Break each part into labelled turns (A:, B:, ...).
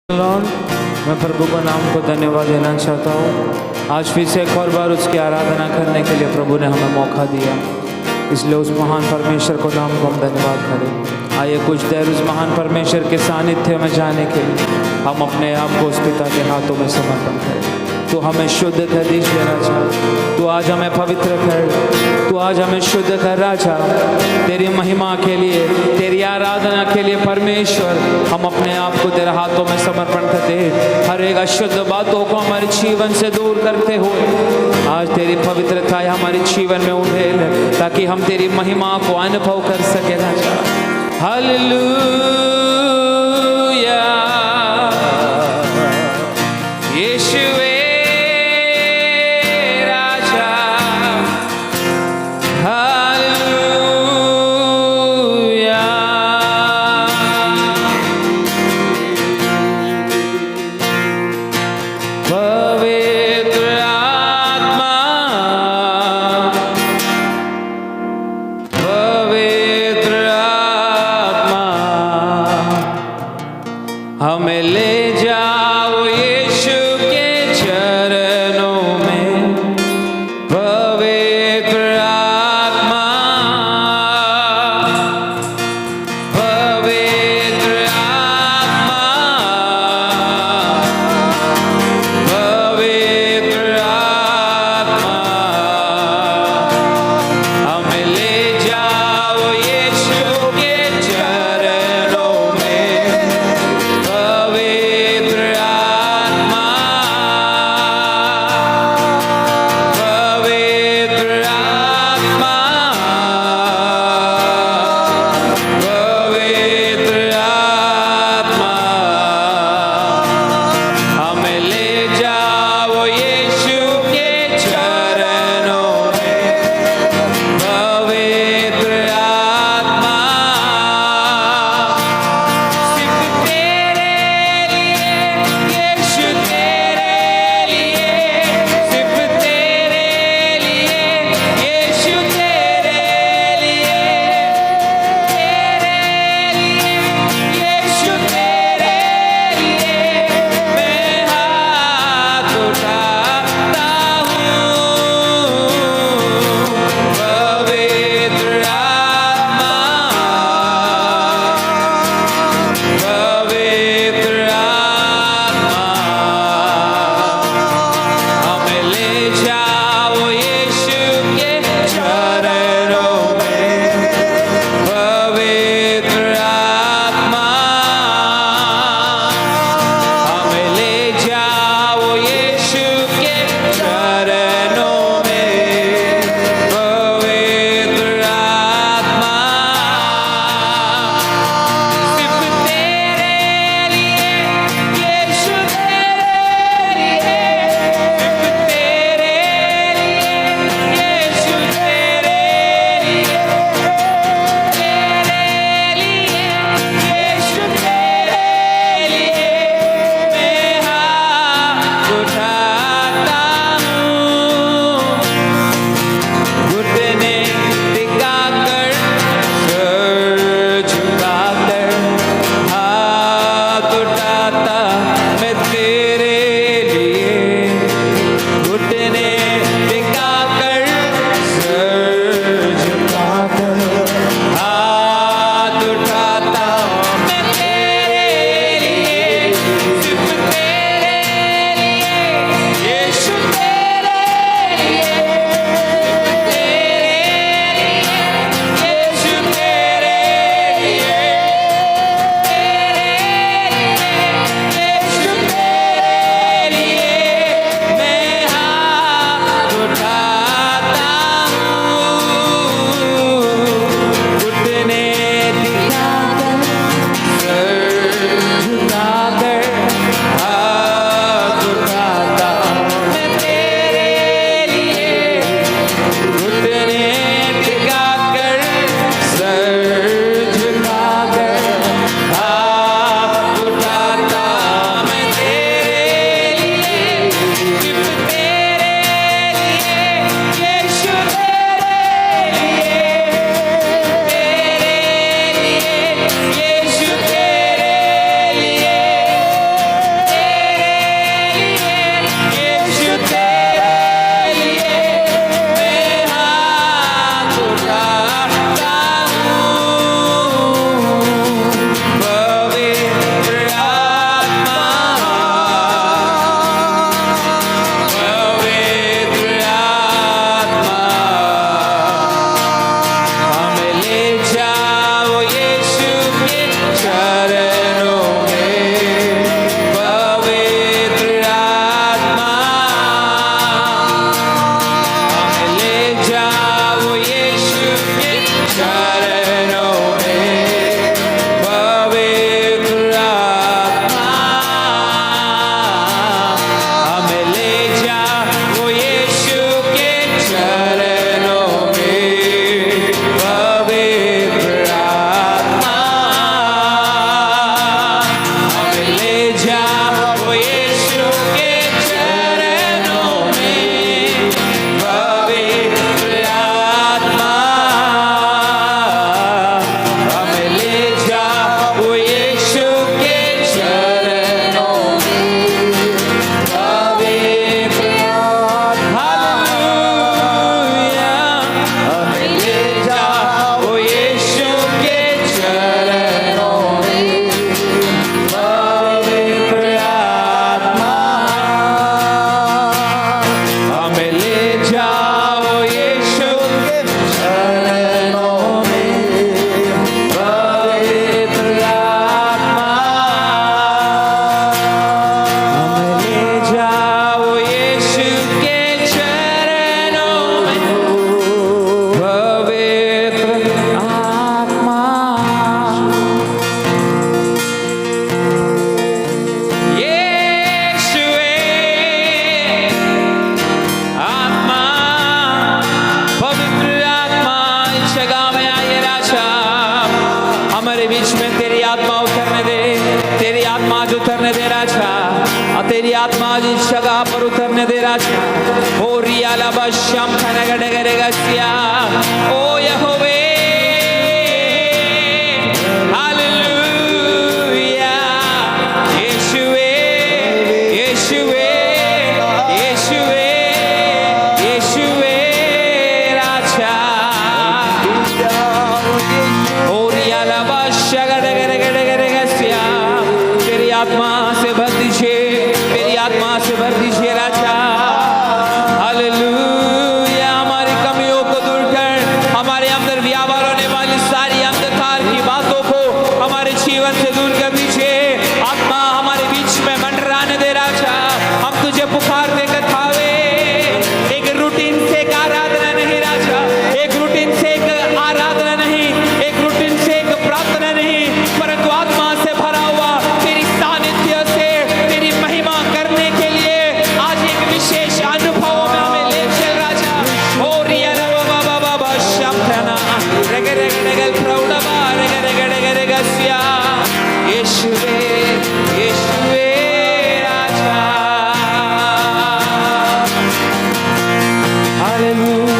A: Lord, मैं प्रभु का नाम को धन्यवाद देना चाहता हूँ। आज फिर से एक और बार उसकी आराधना करने के लिए प्रभु ने हमें मौका दिया, इसलिए उस महान परमेश्वर को नाम को हम धन्यवाद करें। आइए कुछ देर उस महान परमेश्वर के सानिध्य में जाने के लिए हम अपने आप को उस पिता के हाथों में समर्पण करें। तो हमें शुद्ध कर दीज राजा, तो आज हमें पवित्र कर, तो आज हमें शुद्ध कर राजा, तेरी महिमा के लिए, तेरी आराधना के लिए परमेश्वर हम अपने आप को तेरे हाथों में समर्पण करते हैं। हर एक अशुद्ध बातों को हमारे जीवन से दूर करते हुए आज तेरी पवित्रता हमारे जीवन में उठे, ताकि हम तेरी महिमा को अनुभव कर सके राजा। हालेलुया, यीशुवे हमें ले जाओ यीशु के चरणों में, पवित्र आत्मा, पवित्र आत्मा, पवित्र आत्मा, हमें ले जाओ यीशु के चरणों में, पवित्र आत्मा, पवित्र आत्मा, पवित्र आत्मा, हमें ले जाओ यीशु के चरणों में, पवित्र आत्मा, सिर्फ तेरे लिए यीशु, तेरे लिए, सिर्फ तेरे लिए यीशु, तेरे लिए, यीशु, तेरे लिए मैं हाथ उठाता हूँ। पवित्र आत्मा, पवित्र आत्मा, हमें ले जाओ यीशु के चरणों में, पवित्र आत्मा, हमें ले जाओ यीशु के चरणों में, पवित्र आत्मा, सिर्फ तेरे लिए यीशु, तेरे लिए, सिर्फ तेरे लिए यीशु, तेरे लिए, यीशु, तेरे लिए मैं हाथ उठाता हूँ। घुटने टिकाकर, सर झुकाकर, हाथ उठाता मैं तेरे लिए। घुटने टिकाकर, सर झुकाकर, हाथ उठाता मैं तेरे लिए, सिर्फ तेरे लिए यीशु, तेरे लिए, सिर्फ तेरे लिए यीशु, तेरे लिए, तेरे लिए यीशु, आज उतरने दे राजा, तेरी आत्मा आज इस जगह पर उतरने दे राजा। ओ रियाला बश्यम खनगडगरगस्या, ओ यहोवे हालेलुया, यीशुवे यीशुवे यीशुवे यीशुवे राजा। ओ रियाला बश्यगडगरगरगस्या, तेरी आत्मा से भर दीजिए, तेरी आत्मा से भर दीजिए राजा। हालेलुया, हमारी कमियों को दूर कर, हमारे अंदर व्यापार होने वाली सारी अंधकार की बातों को हमारे जीवन से दूर कर दीजिए। आत्मा हमारे बीच में मंडराने दे राजा। हम तुझे पुकारते कथावे, एक रूटीन से एक आराधना नहीं राजा, एक रूटीन से एक आराधना नहीं, एक रूटीन से एक प्रार्थना नहीं, परंतु आत्मा से भरा हुआ तेरी सानिध्य से तेरी महिमा करने के लिए आज एक विशेष अनुभव में हमें ले चल राजा। ओ रियाला बाबा बाबा शब्दना रेगरेगरेगल प्रौढबा रेगरेगरेगरेगस्या, यीशुवे यीशुवे राजा। हालेलुया।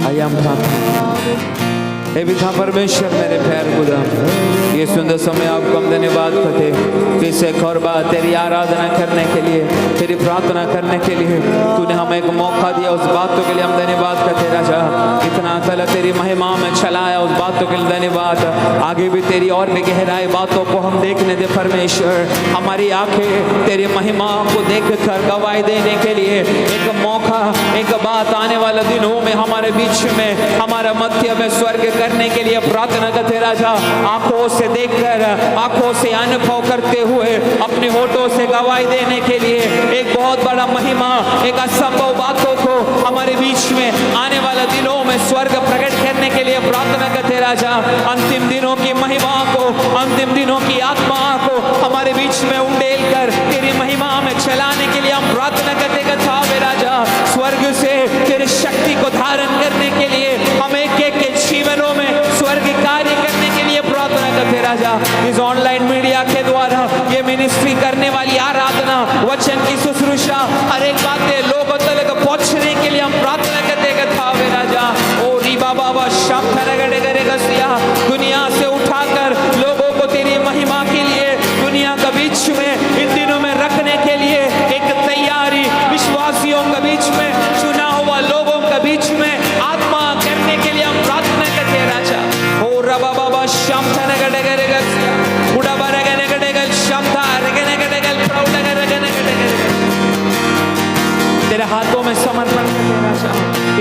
A: आइए हम प्रार्थना। हे पिता परमेश्वर, मेरे पैर खुदा, ये सुंदर समय आपको हम धन्यवाद करते, फिर से एक और बार तेरी आराधना करने के लिए, तेरी प्रार्थना करने के लिए तूने हमें एक मौका दिया, उस बातों के लिए हम धन्यवाद करते राजा। इतना कल तेरी महिमा में चलाया, उस बातों के लिए धन्यवाद। आगे भी तेरी और भी गहराई बातों को हम देखने दे परमेश्वर। हमारी आंखें तेरी महिमा को देख कर गवाही देने के लिए एक मौका, एक बात आने वाले दिनों में हमारे बीच में, हमारा मध्य में स्वर्ग करने के लिए प्रार्थना करते राजा। आंखों से देखकर, आंखों से अनुभव करते हुए, अपने होठों से गवाही देने के लिए एक बहुत बड़ा महिमा, एक असंभव बातों को हमारे बीच में आने वाले दिनों में स्वर्ग प्रकट करने के लिए प्रार्थना करते राजा। अंतिम दिनों की महिमा को, अंतिम दिनों की आत्मा को हमारे बीच में उंडेल कर तेरी महिमा में चलाने के लिए हम प्रार्थना करते कथावे राजा। स्वर्ग से तेरी शक्ति को धारण करने के लिए हम एक एक के जीवनों में स्वर्ग कार्य करने के लिए प्रार्थना करते राजा। इस ऑनलाइन मीडिया के द्वारा ये मिनिस्ट्री करने वाली आराधना, वचन की शुश्रूषा, हर एक बातें लोगों तक पहुंचने के लिए हम प्रार्थना करते कथावे राजा। ओ रीबा बाबा शाम खनगडगरगस्या, दुनिया से उठाकर लोगों को तेरी महिमा के लिए दुनिया के बीच में इन दिनों में रखने के लिए एक तैयारी, विश्वासियों के बीच में, चुना हुआ लोगों के बीच में आत्मा करने के लिए हम प्रार्थना करते राजा। ओ रबा बाबा शाम खनगडगरगस्या, उड़ाबा रगनगडगल शामता रगनगडगल प्रौढगरगनगडगल, तेरे हाथों में समर्पण करते राजा।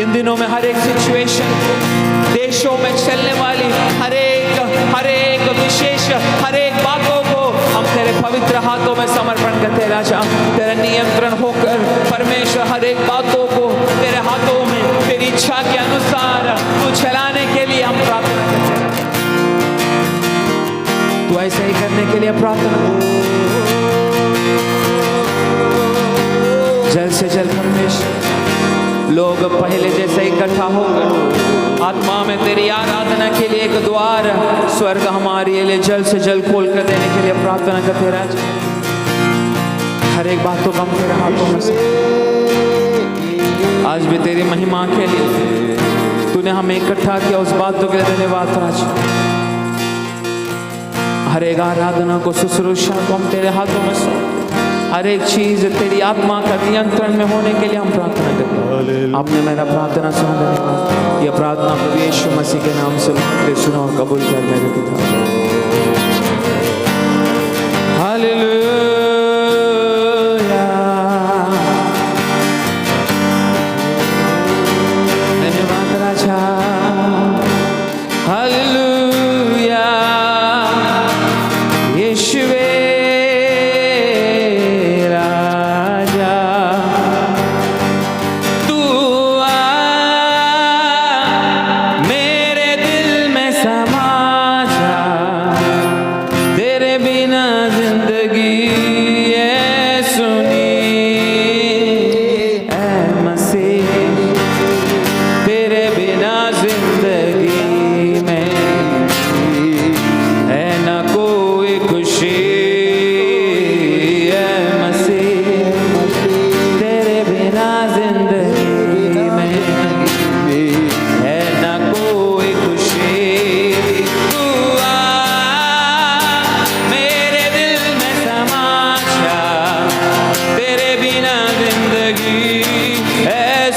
A: इन दिनों में हर एक सिचुएशन, देशों में चलने वाली हर एक विशेष, हर एक बातों को हम तेरे पवित्र हाथों में समर्पण करते राजा। तेरे नियंत्रण होकर परमेश्वर हर एक बातों को तेरे हाथों में तेरी इच्छा के अनुसार तू चलाने के लिए हम प्रार्थना करते हैं। तू ऐसा ही करने के लिए प्रार्थना। जल्द से जल्द परमेश्वर लोग पहले जैसे इकट्ठा होकर आत्मा में तेरी आराधना के लिए एक द्वार स्वर्ग हमारे लिए जल्द से जल्द खोल कर देने के लिए प्रार्थना करते राजा। हर एक बात को कम तेरे हाथों में से आज भी तेरी महिमा के लिए तूने हमें इकट्ठा किया, उस बातों के लिए धन्यवाद राजा। हर एक आराधना को, शुश्रूषा को हम तेरे हाथों में से, हर एक चीज तेरी आत्मा का नियंत्रण में होने के लिए हम प्रार्थना करते हैं। आपने मेरा प्रार्थना सुना, धन्यवाद। यह प्रार्थना प्रभु यीशु मसीह के नाम से मांगते, सुनो और कबूल कर मेरे पिता। हालेलुया, धन्यवाद राजा। हालेलुया, यीशुवे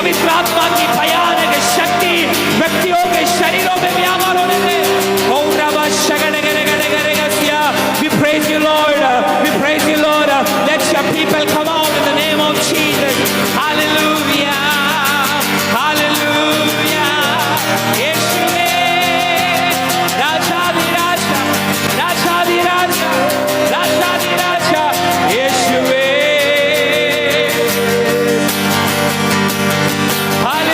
A: पवित्र आत्मा की भयानक शक्ति व्यक्तियों के शरीरों में व्यापार होने दे। We praise you, Lord. We praise you, Lord. Let your people come out in the name of Jesus. Hallelujah. Hallelujah. Yeshua. Rajadi Raja. Rajadi Raja. Rajadi Raja. Yeshua. Hallelujah.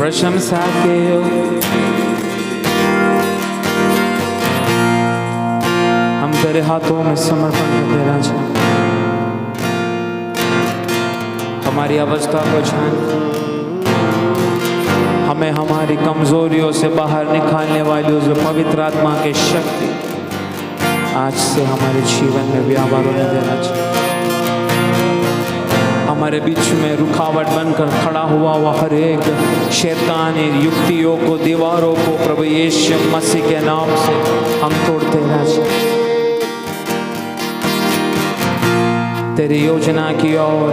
A: प्रशंसा के योग्य। हम तेरे हाथों में समर्पण कर देना चाहते हैं। हमारी अवस्था को जान, हमें हमारी कमजोरियों से बाहर निकालने वाली उस पवित्र आत्मा की शक्ति आज से हमारे जीवन में व्यापार होने देना चाहिए। हमारे बीच में रुकावट बनकर खड़ा हुआ हर एक शैतानी युक्तियों को, दीवारों को प्रभु यीशु मसीह के नाम से हम तोड़ते रहना चाहिए। तेरी योजना की ओर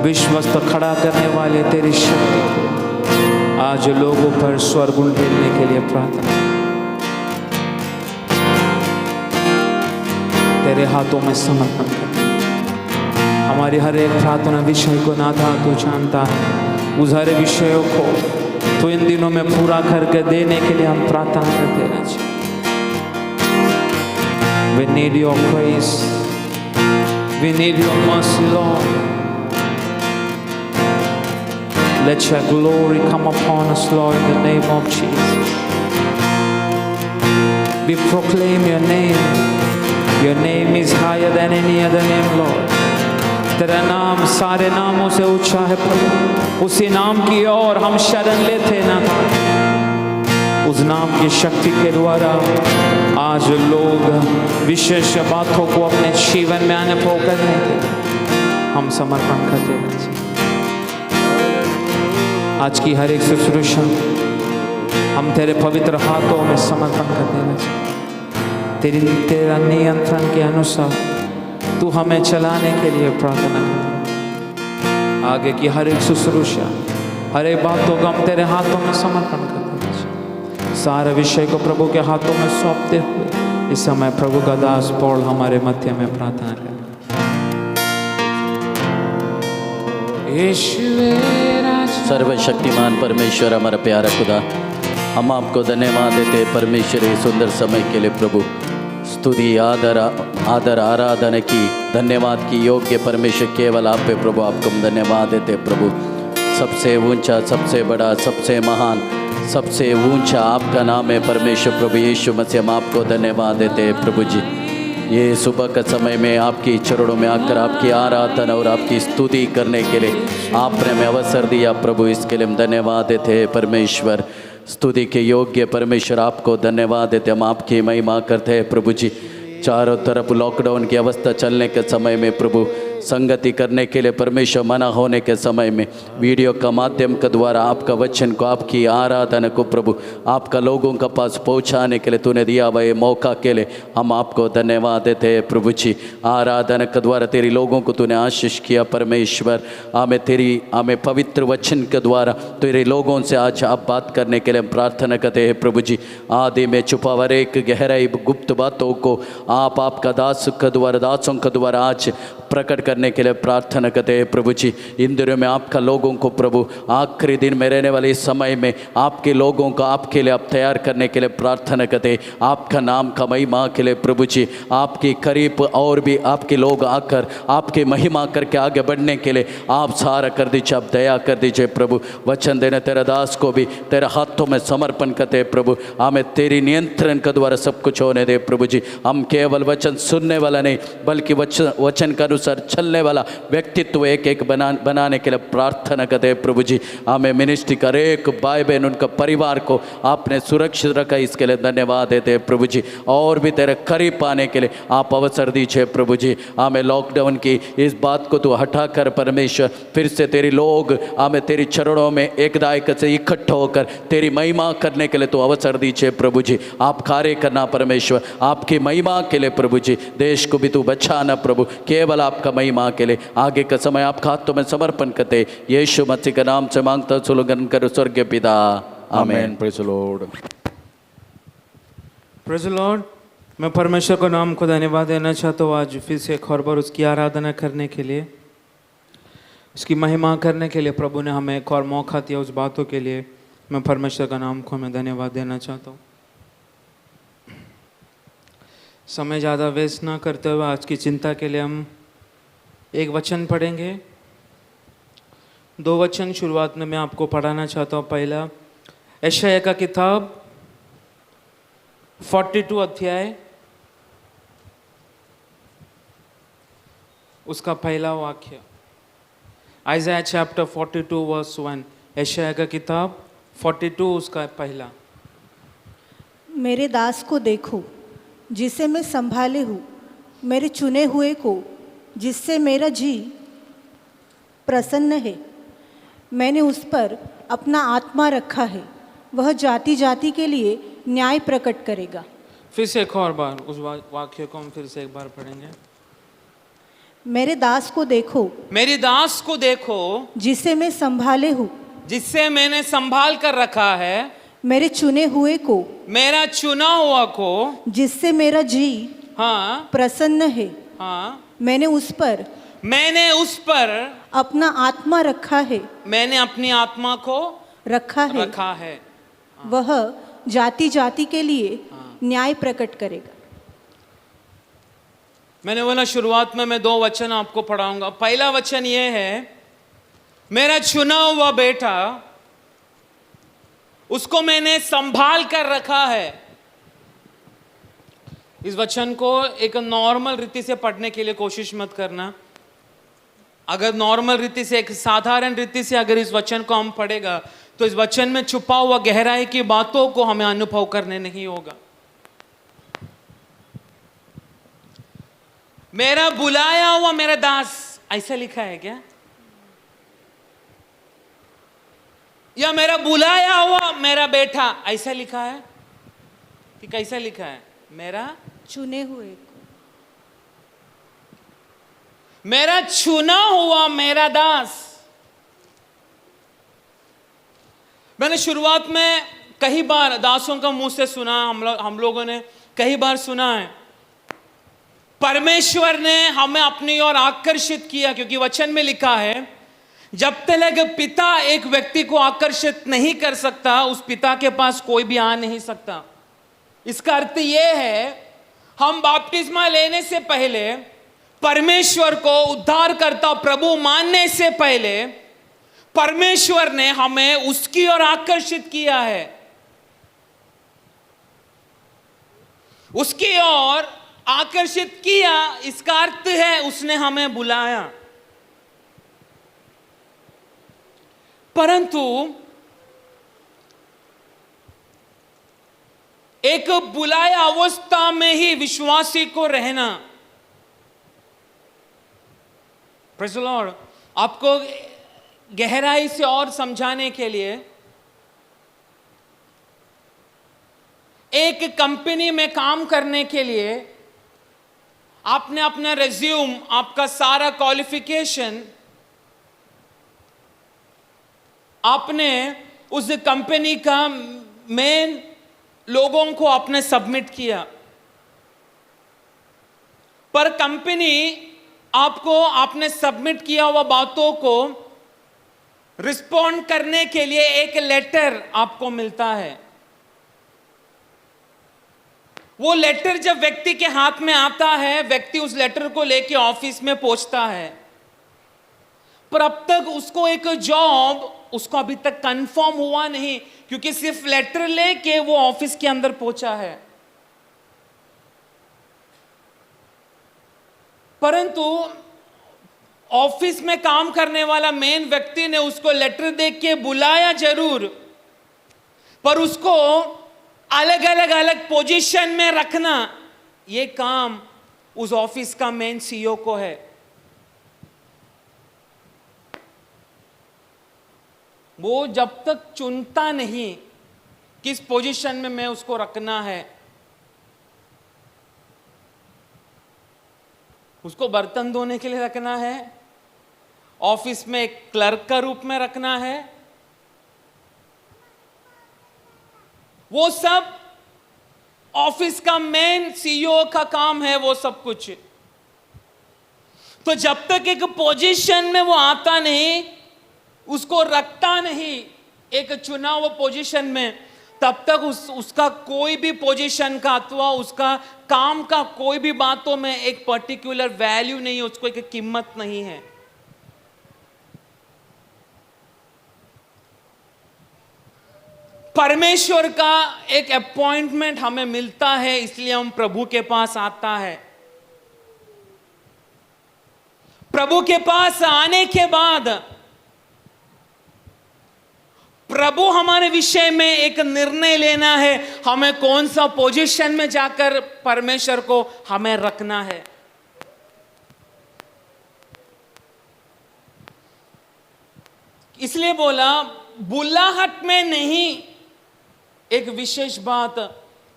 A: विश्वस्त खड़ा करने वाले तेरी शक्ति को आज लोगों पर स्वर्ग उंडेलने के लिए प्रार्थना। तेरे हाथों में समर्पण कर। हमारी हर एक प्रार्थना विषय को नाथा तू जानता है। उस हर विषयों को तो इन दिनों में पूरा करके देने के लिए हम प्रार्थना करते रहना चाहिए। We need your praise. We need your mercy, Lord. Let your glory come upon us, Lord, in the name of Jesus. We proclaim your name. Your name is higher than any other name, Lord. तेरा नाम सारे नामों से ऊंचा है प्रभु। उसी नाम की ओर हम शरण लेते ना था। उस नाम की शक्ति के द्वारा आज लोग विशेष बातों को अपने जीवन में आने को करने के हम समर्पण करते हैं। आज की हर एक शुश्रूषा हम तेरे पवित्र हाथों में समर्पण कर देना चाहिए। तेरा नियंत्रण के अनुसार तू हमें चलाने के लिए प्रार्थना कर। आगे की हर एक शुश्रूषा, हर एक बातों को हम तेरे हाथों में समर्पण कर देना चाहिए। सारे विषय को प्रभु के हाथों में सौंपते हुए इस समय प्रभु का दास पौल हमारे मध्य में प्रार्थना करें।
B: सर्वशक्तिमान परमेश्वर, हमारा प्यारा खुदा, हम आपको धन्यवाद देते परमेश्वर इस सुंदर समय के लिए प्रभु। स्तुति आदर आराधना की धन्यवाद की योग्य परमेश्वर केवल आप पे प्रभु। आपको हम धन्यवाद देते प्रभु। सबसे ऊंचा, सबसे बड़ा, सबसे महान, सबसे ऊंचा आपका नाम है परमेश्वर प्रभु यीशु मसीह। हम आपको धन्यवाद देते हैं प्रभु जी। ये सुबह का समय में आपकी चरणों में आकर आपकी आराधना और आपकी स्तुति करने के लिए आपने हमें अवसर दिया प्रभु। इसके लिए हम धन्यवाद देते हैं परमेश्वर। स्तुति के योग्य परमेश्वर आपको धन्यवाद देते। हम आपकी महिमा करते हैं प्रभु जी। चारों तरफ लॉकडाउन की अवस्था चलने के समय में प्रभु संगति करने के लिए परमेश्वर मना होने के समय में वीडियो का माध्यम के द्वारा आपका वचन को, आपकी आराधना को प्रभु आपका लोगों के पास पहुंचाने के लिए तूने दिया हुआ ये मौका के लिए हम आपको धन्यवाद देते हैं प्रभु जी। आराधना के द्वारा तेरी लोगों को तूने आशीष किया परमेश्वर। हमें पवित्र वचन के द्वारा तेरे लोगों से आज आप बात करने के लिए हम प्रार्थना करते हैं प्रभु जी। आदि में छुपा हुआ एक गहराई गुप्त बातों को आपका दासों के द्वारा आज प्रकट करने के लिए प्रार्थना करते हैं प्रभु जी। इन दिनों में आपका लोगों को प्रभु आखिरी दिन में रहने वाले इस समय में आपके लोगों को आपके लिए आप तैयार करने के लिए प्रार्थना करते हैं। आपका नाम का महिमा के लिए प्रभु जी आपके करीब और भी आपके लोग आकर आपकी महिमा करके आगे बढ़ने के लिए आप सहारा कर दीजिए, आप दया कर दीजिए प्रभु। वचन देने तेरा दास को भी तेरे हाथों में समर्पण करते हैं प्रभु। हमें तेरी नियंत्रण के द्वारा सब कुछ होने दे प्रभु जी। हम केवल वचन सुनने वाला नहीं बल्कि वचन के अनुसार चलने वाला व्यक्तित्व एक बनाने के लिए प्रार्थना करते हैं प्रभु जी। हमें मिनिस्ट्री का एक भाई बहन उनका परिवार को आपने सुरक्षित रखा, इसके लिए धन्यवाद देते हैं प्रभु जी। और भी तेरे करीब पाने के लिए आप अवसर दीजिए प्रभु जी। हमें लॉकडाउन की इस बात को तो हटाकर परमेश्वर फिर से तेरे लोग हमें तेरी चरणों में एक दायक से इकट्ठा होकर तेरी महिमा करने के लिए तो अवसर दीजिए प्रभु जी। आप कार्य करना परमेश्वर आपकी महिमा के लिए प्रभु जी। देश को भी तू बचाना प्रभु, केवल आपका महिमा के लिए। आगे का समय आपका हाथों में समर्पण करते यीशु मसीह के नाम से मांगता सुलगन करो स्वर्गीय पिता, आमीन। Praise the Lord.
A: Praise the Lord. मैं परमेश्वर को नाम को धन्यवाद देना चाहता हूँ आज फिर से एक और बार उसकी आराधना करने के लिए, उसकी महिमा करने के लिए प्रभु ने हमें एक और मौका दिया। उस बातों के लिए मैं परमेश्वर का नाम को मैं धन्यवाद देना चाहता हूँ। समय ज़्यादा वेस्ट ना करते हुए आज की चिंता के लिए हम एक वचन पढ़ेंगे। दो वचन शुरुआत में मैं आपको पढ़ाना चाहता हूँ। पहला यशायाह का किताब 42 अध्याय उसका पहला वाक्य। Isaiah chapter 42 verse 1। यशायाह का किताब 42 उसका पहला।
C: मेरे दास को देखो जिसे मैं संभाले हूँ, मेरे चुने हुए को जिससे मेरा जी प्रसन्न है। मैंने उस पर अपना आत्मा रखा है, वह जाति जाति के लिए न्याय प्रकट करेगा।
A: फिर से एक और बार उस वाक्य को हम फिर से एक बार पढ़ेंगे।
C: मेरे दास को देखो,
A: मेरी दास को देखो
C: जिसे मैं संभाले हूँ,
A: जिससे मैंने संभाल कर रखा है,
C: मेरे चुने हुए को,
A: मेरा चुना हुआ को,
C: जिससे मेरा जी
A: हाँ
C: प्रसन्न है।
A: हाँ,
C: मैंने उस पर अपना आत्मा रखा है,
A: मैंने अपनी आत्मा को
C: रखा है। वह जाति जाति के लिए न्याय प्रकट करेगा।
A: मैंने बोला शुरुआत में मैं 2 वचन आपको पढ़ाऊंगा। पहला वचन ये है, मेरा चुना हुआ बेटा, उसको मैंने संभाल कर रखा है। इस वचन को एक नॉर्मल रीति से पढ़ने के लिए कोशिश मत करना। अगर नॉर्मल रीति से, एक साधारण रीति से अगर इस वचन को हम पढ़ेगा तो इस वचन में छुपा हुआ गहराई की बातों को हमें अनुभव करने नहीं होगा। मेरा बुलाया हुआ मेरा दास, ऐसा लिखा है क्या? या मेरा बुलाया हुआ मेरा बेटा, ऐसा लिखा है कि कैसा लिखा है? मेरा
C: चुने हुए को,
A: मेरा चुना हुआ मेरा दास। मैंने शुरुआत में कई बार दासों का मुंह से सुना, हम लोगों ने कई बार सुना है, परमेश्वर ने हमें अपनी ओर आकर्षित किया, क्योंकि वचन में लिखा है जब तक पिता एक व्यक्ति को आकर्षित नहीं कर सकता, उस पिता के पास कोई भी आ नहीं सकता। इसका अर्थ यह है, हम बपतिस्मा लेने से पहले, परमेश्वर को उद्धारकर्ता प्रभु मानने से पहले, परमेश्वर ने हमें उसकी ओर आकर्षित किया है, उसकी ओर आकर्षित किया। इसका अर्थ है उसने हमें बुलाया। परंतु एक बुलाया अवस्था में ही विश्वासी को रहना। Praise the Lord. आपको गहराई से और समझाने के लिए, एक कंपनी में काम करने के लिए आपने अपना रिज्यूम, आपका सारा क्वालिफिकेशन आपने उस कंपनी का मेन लोगों को आपने सबमिट किया, पर कंपनी आपको आपने सबमिट किया हुआ बातों को रिस्पॉन्ड करने के लिए एक लेटर आपको मिलता है। वो लेटर जब व्यक्ति के हाथ में आता है, व्यक्ति उस लेटर को लेके ऑफिस में पहुंचता है, पर अब तक उसको एक जॉब उसको अभी तक कंफर्म हुआ नहीं, क्योंकि सिर्फ लेटर लेके वो ऑफिस के अंदर पहुंचा है। परंतु ऑफिस में काम करने वाला मेन व्यक्ति ने उसको लेटर देख के बुलाया जरूर, पर उसको अलग अलग पोजीशन में रखना, ये काम उस ऑफिस का मेन सीईओ को है। वो जब तक चुनता नहीं किस पोजीशन में मैं उसको रखना है, उसको बर्तन धोने के लिए रखना है, ऑफिस में एक क्लर्क का रूप में रखना है, वो सब ऑफिस का मेन सीईओ का काम है, वो सब कुछ। तो जब तक एक पोजीशन में वो आता नहीं, उसको रखता नहीं एक चुना हुआ पोजीशन में, तब तक उसका कोई भी पोजीशन का अथवा उसका काम का कोई भी बातों में एक पर्टिकुलर वैल्यू नहीं है, उसको एक कीमत नहीं है।
D: परमेश्वर का एक अपॉइंटमेंट हमें मिलता है, इसलिए हम प्रभु के पास आता है। प्रभु के पास आने के बाद प्रभु हमारे विषय में एक निर्णय लेना है, हमें कौन सा पोजीशन में जाकर परमेश्वर को हमें रखना है। इसलिए बोला बुलाहट में नहीं एक विशेष बात,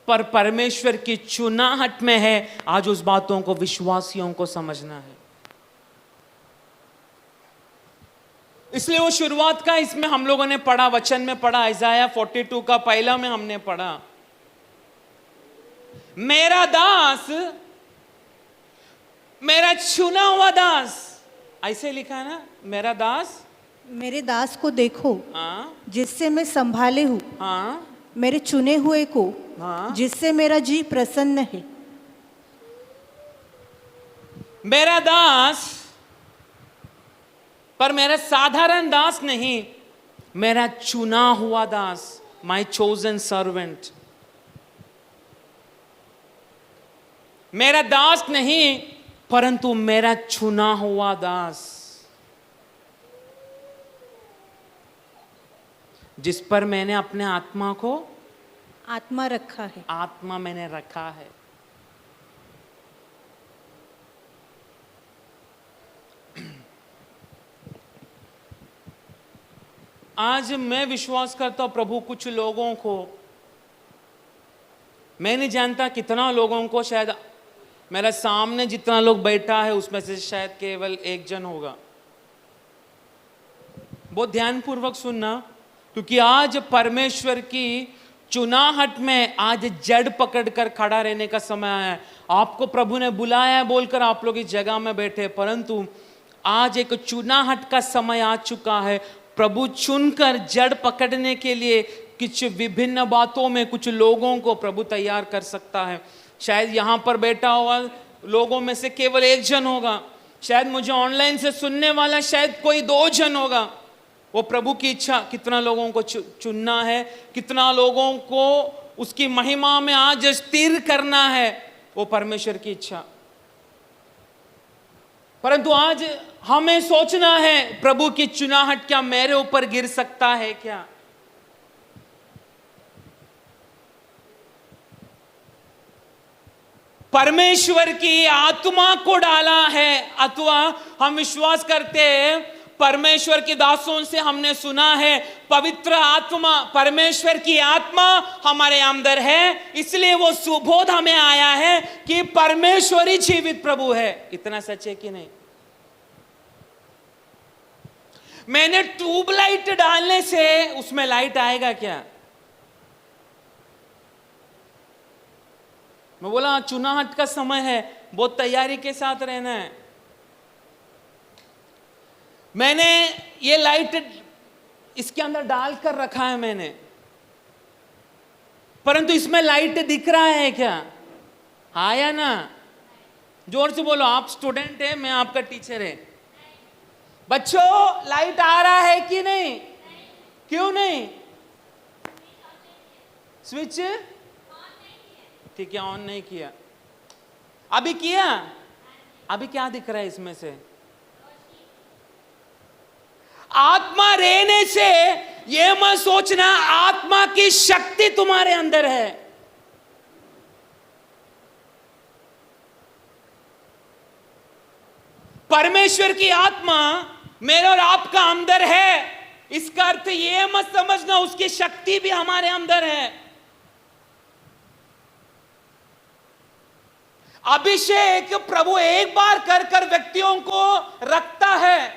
D: पर परमेश्वर की चुनाहट में है। आज उस बातों को विश्वासियों को समझना है। इसलिए वो शुरुआत का इसमें हम लोगों ने पढ़ा, वचन में पढ़ा, इज़ाया 42 का पहला में हमने पढ़ा, मेरा दास, मेरा चुना हुआ दास, ऐसे लिखा है ना, मेरा दास,
C: मेरे दास को देखो
D: हाँ
C: जिससे मैं संभाले हूँ,
D: हाँ
C: मेरे चुने हुए को
D: हाँ,
C: जिससे मेरा जी प्रसन्न है।
D: मेरा दास, पर मेरा साधारण दास नहीं, मेरा चुना हुआ दास, माई चोजन सर्वेंट। मेरा दास नहीं परंतु मेरा चुना हुआ दास, जिस पर मैंने अपने आत्मा को,
C: आत्मा रखा है।
D: आत्मा मैंने रखा है। आज मैं विश्वास करता हूं प्रभु कुछ लोगों को, मैं नहीं जानता कितना लोगों को, शायद मेरा सामने जितना लोग बैठा है उसमें से शायद केवल एक जन होगा। बहुत ध्यानपूर्वक सुनना, क्योंकि आज परमेश्वर की चुनाहट में आज जड़ पकड़कर खड़ा रहने का समय है। आपको प्रभु ने बुलाया है बोलकर आप लोग इस जगह में बैठे, परंतु आज एक चुनाहट का समय आ चुका है। प्रभु चुनकर जड़ पकड़ने के लिए कुछ विभिन्न बातों में कुछ लोगों को प्रभु तैयार कर सकता है। शायद यहाँ पर बैठा हुआ लोगों में से केवल एक जन होगा, शायद मुझे ऑनलाइन से सुनने वाला शायद कोई 2 जन होगा। वो प्रभु की इच्छा, कितना लोगों को चुनना है, कितना लोगों को उसकी महिमा में आज स्थिर करना है, वो परमेश्वर की इच्छा। परंतु आज हमें सोचना है प्रभु की चुनाहट क्या मेरे ऊपर गिर सकता है क्या? परमेश्वर की आत्मा को डाला है, अथवा हम विश्वास करते हैं परमेश्वर के दासों से हमने सुना है पवित्र आत्मा, परमेश्वर की आत्मा हमारे अंदर है, इसलिए वो सुबोध हमें आया है कि परमेश्वर ही जीवित प्रभु है। इतना सच है कि नहीं? मैंने ट्यूबलाइट डालने से उसमें लाइट आएगा क्या? मैं बोला चुनाहट का समय है, बहुत तैयारी के साथ रहना है। मैंने ये लाइट इसके अंदर डालकर रखा है मैंने, परंतु इसमें लाइट दिख रहा है क्या? आया ना? जोर से बोलो। आप स्टूडेंट है, मैं आपका टीचर है। बच्चों लाइट आ रहा है कि नहीं? क्यों नहीं? स्विच ठीक है, ऑन नहीं किया। अभी किया? अभी क्या दिख रहा है इसमें से? आत्मा रहने से ये मत सोचना आत्मा की शक्ति तुम्हारे अंदर है। परमेश्वर की आत्मा मेरे और आपका अंदर है, इसका अर्थ ये मत समझना उसकी शक्ति भी हमारे अंदर है। अभिषेक प्रभु एक बार कर कर व्यक्तियों को रखता है,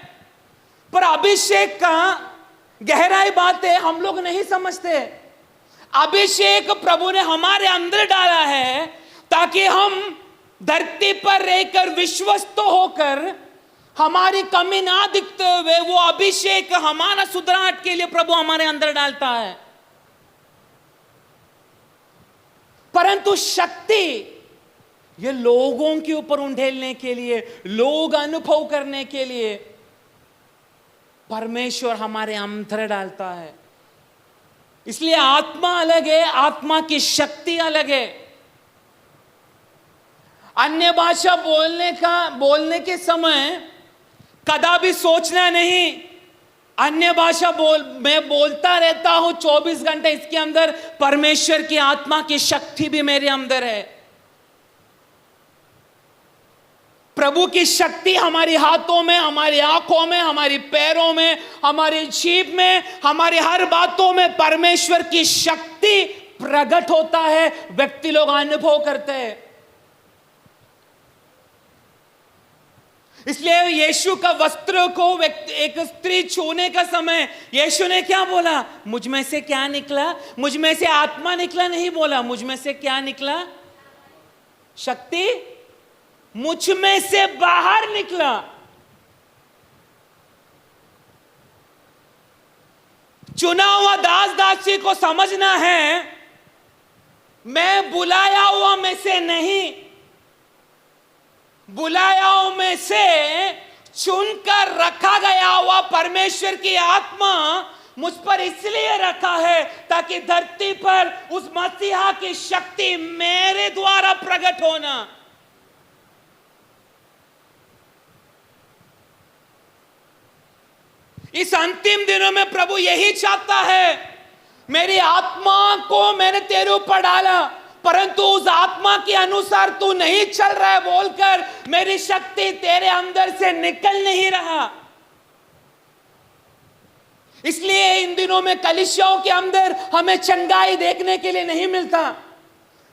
D: पर अभिषेक का गहराई बातें हम लोग नहीं समझते। अभिषेक प्रभु ने हमारे अंदर डाला है ताकि हम धरती पर रहकर विश्वस्त होकर हमारी कमी ना दिखते हुए वो अभिषेक हमारा सुधराहट के लिए प्रभु हमारे अंदर डालता है। परंतु शक्ति ये लोगों के ऊपर उंडेलने के लिए, लोग अनुभव करने के लिए परमेश्वर हमारे अंदर डालता है। इसलिए आत्मा अलग है, आत्मा की शक्ति अलग है। अन्य भाषा बोलने के समय कदापि सोचना नहीं, अन्य भाषा मैं बोलता रहता हूं 24 घंटे, इसके अंदर परमेश्वर की आत्मा की शक्ति भी मेरे अंदर है। प्रभु की शक्ति हमारी हाथों में, हमारी आंखों में, हमारी पैरों में, हमारी जीभ में, हमारी हर बातों में परमेश्वर की शक्ति प्रकट होता है, व्यक्ति लोग अनुभव करते हैं। इसलिए यीशु का वस्त्र को एक स्त्री छूने का समय यीशु ने क्या बोला? मुझ में से क्या निकला? मुझ में से आत्मा निकला नहीं बोला, मुझ में से क्या निकला? शक्ति मुझ में से बाहर निकला। चुना हुआ दास दासी को समझना है, मैं बुलाया हुआ में से नहीं, बुलायाओं में से चुनकर रखा गया हुआ परमेश्वर की आत्मा मुझ पर इसलिए रखा है ताकि धरती पर उस मसीहा की शक्ति मेरे द्वारा प्रकट होना। इस अंतिम दिनों में प्रभु यही चाहता है, मेरी आत्मा को मैंने तेरे ऊपर डाला, परंतु उस आत्मा के अनुसार तू नहीं चल रहा है बोलकर मेरी शक्ति तेरे अंदर से निकल नहीं रहा। इसलिए इन दिनों में कलीसियाओं के अंदर हमें चंगाई देखने के लिए नहीं मिलता।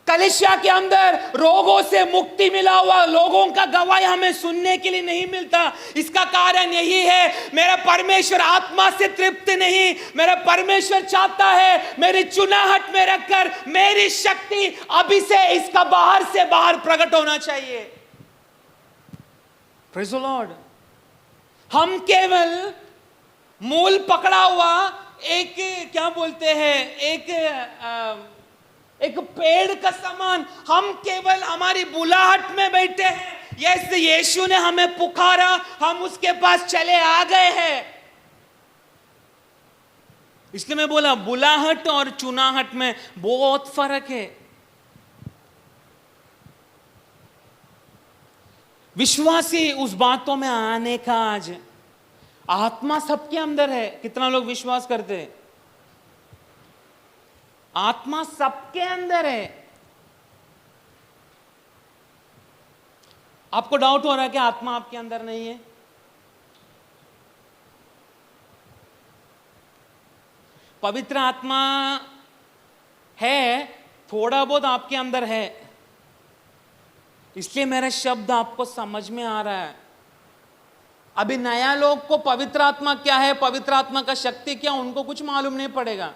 D: कलीसिया के अंदर रोगों से मुक्ति मिला हुआ लोगों का गवाही हमें सुनने के लिए नहीं मिलता। इसका कारण यही है, मेरा परमेश्वर आत्मा से तृप्त नहीं, मेरा परमेश्वर चाहता है मेरी चुनाहट में रखकर मेरी शक्ति अभी से इसका बाहर से बाहर प्रकट होना चाहिए। Praise the Lord. हम केवल मूल पकड़ा हुआ एक क्या बोलते हैं, एक पेड़ का समान हम केवल हमारी बुलाहट में बैठे हैं। यस, यीशु ने हमें पुकारा, हम उसके पास चले आ गए हैं। इसलिए मैं बोला बुलाहट और चुनाहट में बहुत फर्क है। विश्वासी उस बातों में आने का आज आत्मा सबके अंदर है। कितना लोग विश्वास करते हैं? आत्मा सबके अंदर है। आपको डाउट हो रहा है कि आत्मा आपके अंदर नहीं है? पवित्र आत्मा है, थोड़ा बहुत आपके अंदर है, इसलिए मेरा शब्द आपको समझ में आ रहा है। अभी नया लोग को पवित्र आत्मा क्या है, पवित्र आत्मा का शक्ति क्या, उनको कुछ मालूम नहीं पड़ेगा।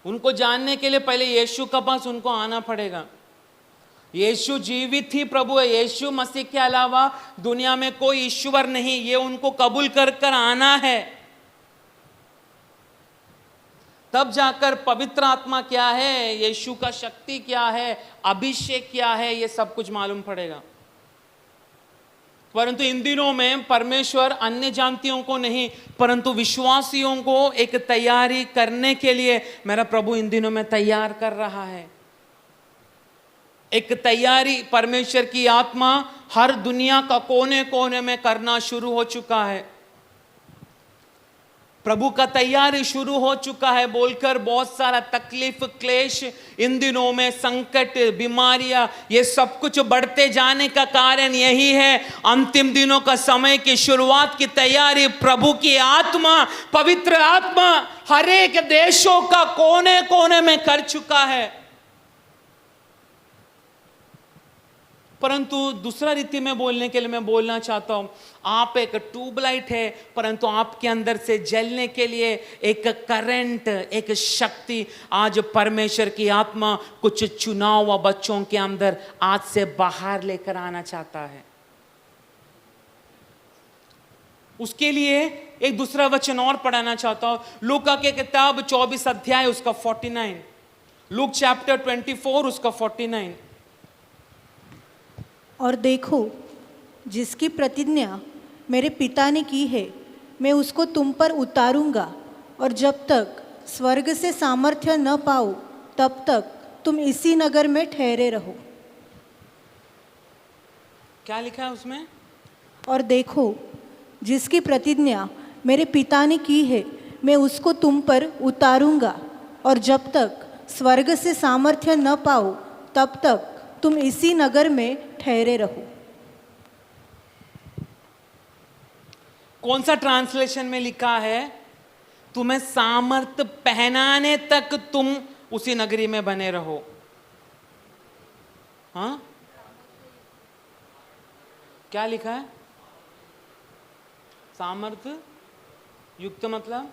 D: उनको जानने के लिए पहले यीशु के पास उनको आना पड़ेगा। यीशु जीवित ही प्रभु है, यीशु मसीह के अलावा दुनिया में कोई ईश्वर नहीं, ये उनको कबूल कर कर आना है। तब जाकर पवित्र आत्मा क्या है, यीशु का शक्ति क्या है, अभिषेक क्या है, ये सब कुछ मालूम पड़ेगा। परंतु इन दिनों में परमेश्वर अन्य जातियों को नहीं परंतु विश्वासियों को एक तैयारी करने के लिए मेरा प्रभु इन दिनों में तैयार कर रहा है। एक तैयारी परमेश्वर की आत्मा हर दुनिया का कोने कोने में करना शुरू हो चुका है। प्रभु का तैयारी शुरू हो चुका है बोलकर बहुत सारा तकलीफ क्लेश इन दिनों में, संकट, बीमारियां, ये सब कुछ बढ़ते जाने का कारण यही है। अंतिम दिनों का समय की शुरुआत की तैयारी प्रभु की आत्मा, पवित्र आत्मा हर एक देशों का कोने कोने में कर चुका है। परंतु दूसरा रीति में बोलने के लिए मैं बोलना चाहता हूं, आप एक ट्यूबलाइट है परंतु आपके अंदर से जलने के लिए एक करंट, एक शक्ति आज परमेश्वर की आत्मा कुछ चुना हुआ बच्चों के अंदर आज से बाहर लेकर आना चाहता है। उसके लिए एक दूसरा वचन और पढ़ाना चाहता हूं, लूका के किताब 24 अध्याय उसका 49, लूक चैप्टर 24 उसका 49।
C: और देखो, जिसकी प्रतिज्ञा मेरे पिता ने की है, मैं उसको तुम पर उतारूंगा और जब तक स्वर्ग से सामर्थ्य न पाओ तब तक तुम इसी नगर में ठहरे रहो।
D: क्या लिखा है उसमें?
C: और देखो, जिसकी प्रतिज्ञा मेरे पिता ने की है मैं उसको तुम पर उतारूंगा, और जब तक स्वर्ग से सामर्थ्य न पाओ तब तक तुम इसी नगर में ठहरे रहो।
D: कौन सा ट्रांसलेशन में लिखा है? तुम्हें सामर्थ पहनाने तक तुम उसी नगरी में बने रहो। हाँ, क्या लिखा है? सामर्थ युक्त मतलब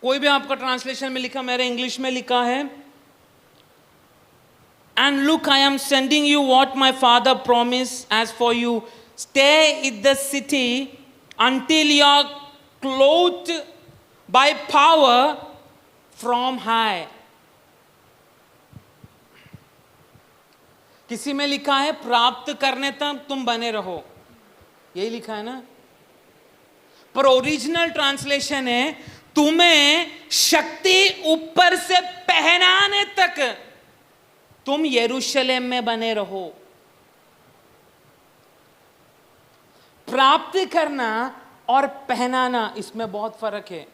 D: कोई भी आपका ट्रांसलेशन में लिखा, मेरे इंग्लिश में लिखा है, And look, I am sending you what my father promised. As for you, stay in the city until you are clothed by power from high. किसी में लिखा है प्राप्त करने तक तुम बने रहो, यही लिखा है ना? पर ओरिजिनल ट्रांसलेशन है तुम्हें शक्ति ऊपर से पहनाने तक तुम यरूशलेम में बने रहो। प्राप्त करना और पहनाना, इसमें बहुत फर्क है।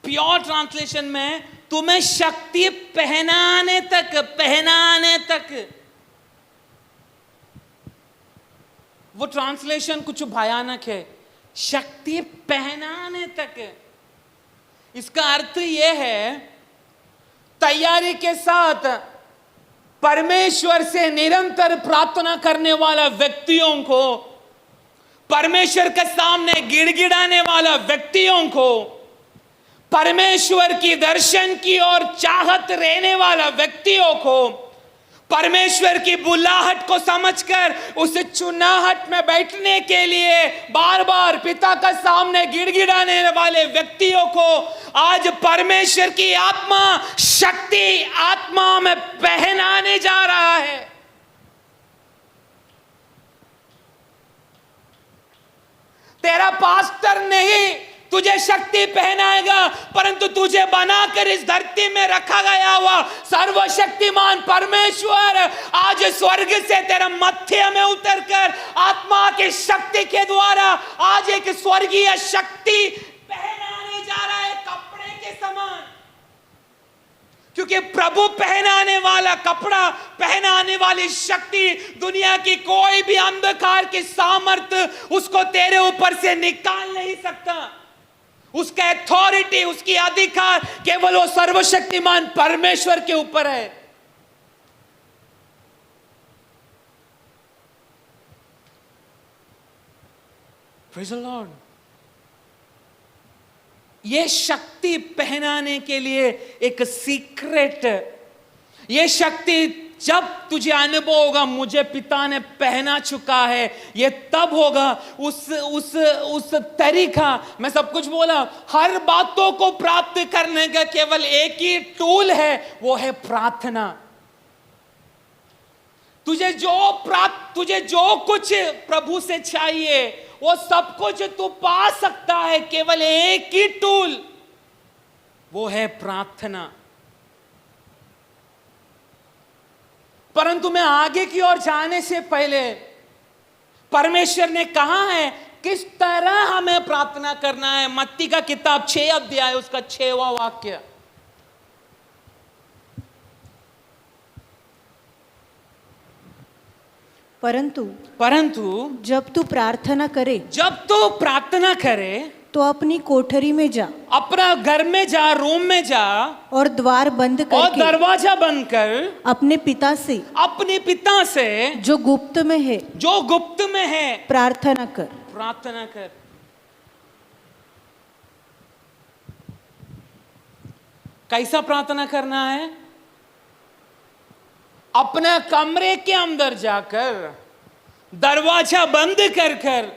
D: प्योर ट्रांसलेशन में तुम्हें शक्ति पहनाने तक वो ट्रांसलेशन कुछ भयानक है, शक्ति पहनाने तक। इसका अर्थ यह है तैयारी के साथ परमेश्वर से निरंतर प्रार्थना करने वाला व्यक्तियों को, परमेश्वर के सामने गिड़गिड़ाने वाला व्यक्तियों को, परमेश्वर की दर्शन की और चाहत रहने वाला व्यक्तियों को, परमेश्वर की बुलाहट को समझकर उस चुनाहट में बैठने के लिए बार बार पिता का सामने गिड़गिड़ाने वाले व्यक्तियों को आज परमेश्वर की आत्मा शक्ति आत्मा में पहनाने जा रहा है। तेरा पास्टर नहीं तुझे शक्ति पहनाएगा, परंतु तुझे बनाकर इस धरती में रखा गया हुआ सर्वशक्तिमान परमेश्वर आज स्वर्ग से तेरे मध्य में उतरकर आत्मा की शक्ति के द्वारा आज एक स्वर्गीय शक्ति पहनाने जा रहा है, कपड़े के समान। क्योंकि प्रभु पहनाने वाला कपड़ा, पहनाने वाली शक्ति, दुनिया की कोई भी अंधकार की सामर्थ्य उसको तेरे ऊपर से निकाल नहीं सकता। उसका अथॉरिटी, उसकी अधिकार केवल वो सर्वशक्तिमान परमेश्वर के ऊपर है। Praise the Lord. ये शक्ति पहनाने के लिए एक सीक्रेट, ये शक्ति जब तुझे अनुभव होगा मुझे पिता ने पहना चुका है, ये तब होगा। उस तरीका, मैं सब कुछ बोला, हर बातों को प्राप्त करने का केवल एक ही टूल है, वो है प्रार्थना। तुझे जो कुछ प्रभु से चाहिए वो सब कुछ तू पा सकता है, केवल एक ही टूल, वो है प्रार्थना। परंतु मैं आगे की ओर जाने से पहले परमेश्वर ने कहा है किस तरह हमें प्रार्थना करना है। मत्ती का किताब 6 अध्याय उसका 6वां वाक्य। परंतु
C: जब तू प्रार्थना करे तो अपनी कोठरी में जा,
D: अपना घर में जा, रूम में जा,
C: और द्वार बंद करके,
D: और दरवाजा बंद कर
C: अपने पिता से जो गुप्त में है प्रार्थना कर।
D: कैसा प्रार्थना करना है? अपने कमरे के अंदर जाकर दरवाजा बंद कर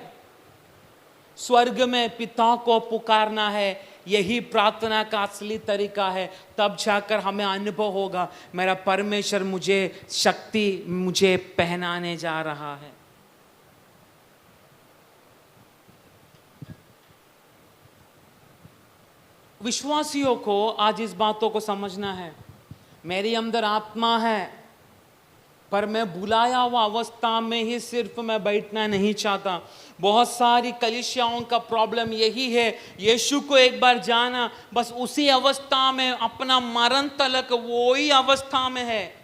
D: स्वर्ग में पिता को पुकारना है, यही प्रार्थना का असली तरीका है। तब जाकर हमें अनुभव होगा मेरा परमेश्वर मुझे शक्ति मुझे पहनाने जा रहा है। विश्वासियों को आज इस बातों को समझना है, मेरी अंदर आत्मा है, पर मैं बुलाया हुआ अवस्था में ही सिर्फ मैं बैठना नहीं चाहता। बहुत सारी कलीसियाओं का प्रॉब्लम यही है, यीशु को एक बार जाना, बस उसी अवस्था में अपना मरण तलक वही अवस्था में है,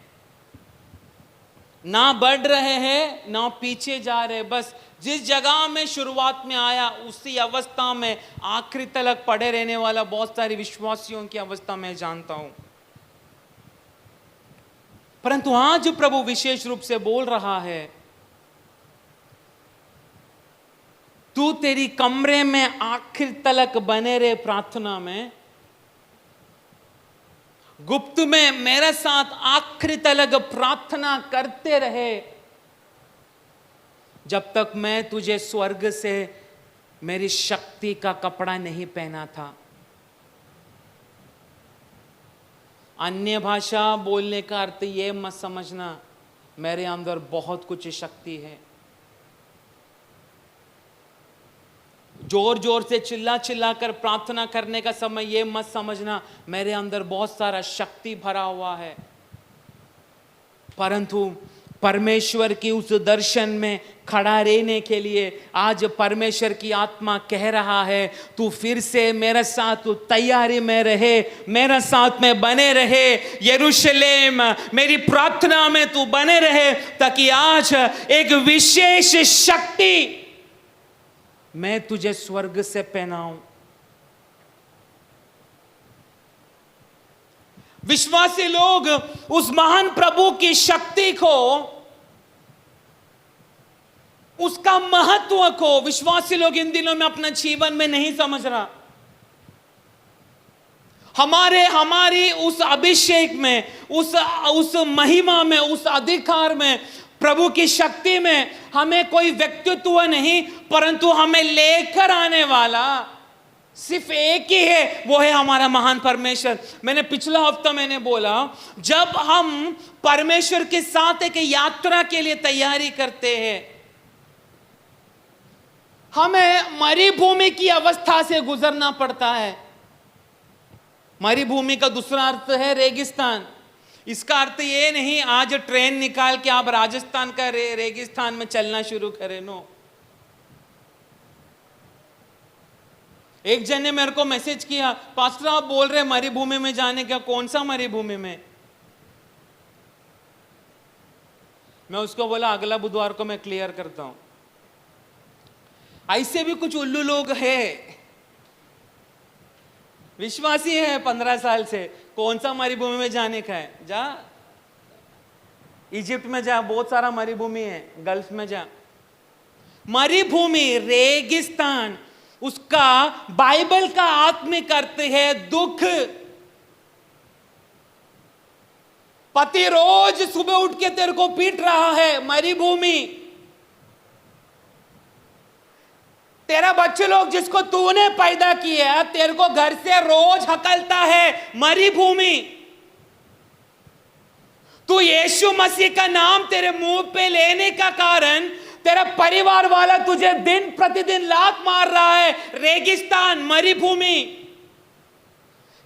D: ना बढ़ रहे हैं ना पीछे जा रहे, बस जिस जगह में शुरुआत में आया उसी अवस्था में आखिरी तलक पड़े रहने वाला बहुत सारी विश्वासियों की अवस्था मैं जानता हूं। परंतु आज प्रभु विशेष रूप से बोल रहा है, तू तेरी कमरे में आखिर तलक बने रहे प्रार्थना में, गुप्त में मेरे साथ आखिरी तलक प्रार्थना करते रहे, जब तक मैं तुझे स्वर्ग से मेरी शक्ति का कपड़ा नहीं पहना था। अन्य भाषा बोलने का अर्थ ये मत समझना मेरे अंदर बहुत कुछ शक्ति है। जोर जोर से चिल्ला चिल्ला कर प्रार्थना करने का समय ये मत समझना मेरे अंदर बहुत सारा शक्ति भरा हुआ है। परंतु परमेश्वर की उस दर्शन में खड़ा रहने के लिए आज परमेश्वर की आत्मा कह रहा है, तू फिर से मेरे साथ तू तैयारी में रहे, मेरे साथ में बने रहे, यरूशलेम मेरी प्रार्थना में तू बने रहे, ताकि आज एक विशेष शक्ति मैं तुझे स्वर्ग से पहनाऊं। विश्वासी लोग उस महान प्रभु की शक्ति को, उसका महत्व को विश्वासी लोग इन दिनों में अपना जीवन में नहीं समझ रहा। हमारी उस अभिषेक में, उस महिमा में, उस अधिकार में, प्रभु की शक्ति में हमें कोई व्यक्तित्व नहीं, परंतु हमें लेकर आने वाला सिर्फ एक ही है, वो है हमारा महान परमेश्वर। मैंने पिछला हफ्ता मैंने बोला, जब हम परमेश्वर के साथ एक यात्रा के लिए तैयारी करते हैं, हमें मरुभूमि की अवस्था से गुजरना पड़ता है। मरुभूमि का दूसरा अर्थ है रेगिस्तान। इसका अर्थ ये नहीं आज ट्रेन निकाल के आप राजस्थान का रेगिस्तान में चलना शुरू करें, नो। एक जन ने मेरे को मैसेज किया, पास्टर आप बोल रहे मरुभूमि में जाने का, कौन सा मरुभूमि में? मैं उसको बोला अगला बुधवार को मैं क्लियर करता हूं। ऐसे भी कुछ उल्लू लोग हैं, विश्वासी है 15 साल से, कौन सा मरुभूमि में जाने का है? जा इजिप्ट में जा, बहुत सारा मरुभूमि है, गल्फ में जा। मरुभूमि रेगिस्तान, उसका बाइबल का आत्मिक अर्थ है दुख। पति रोज सुबह उठ के तेरे को पीट रहा है, मरुभूमि। तेरा बच्चे लोग जिसको तूने पैदा किया तेरे को घर से रोज हकलता है, मरुभूमि। तू यीशु मसीह का नाम तेरे मुंह पे लेने का कारण तेरा परिवार वाला तुझे दिन प्रतिदिन लात मार रहा है, रेगिस्तान, मरुभूमि।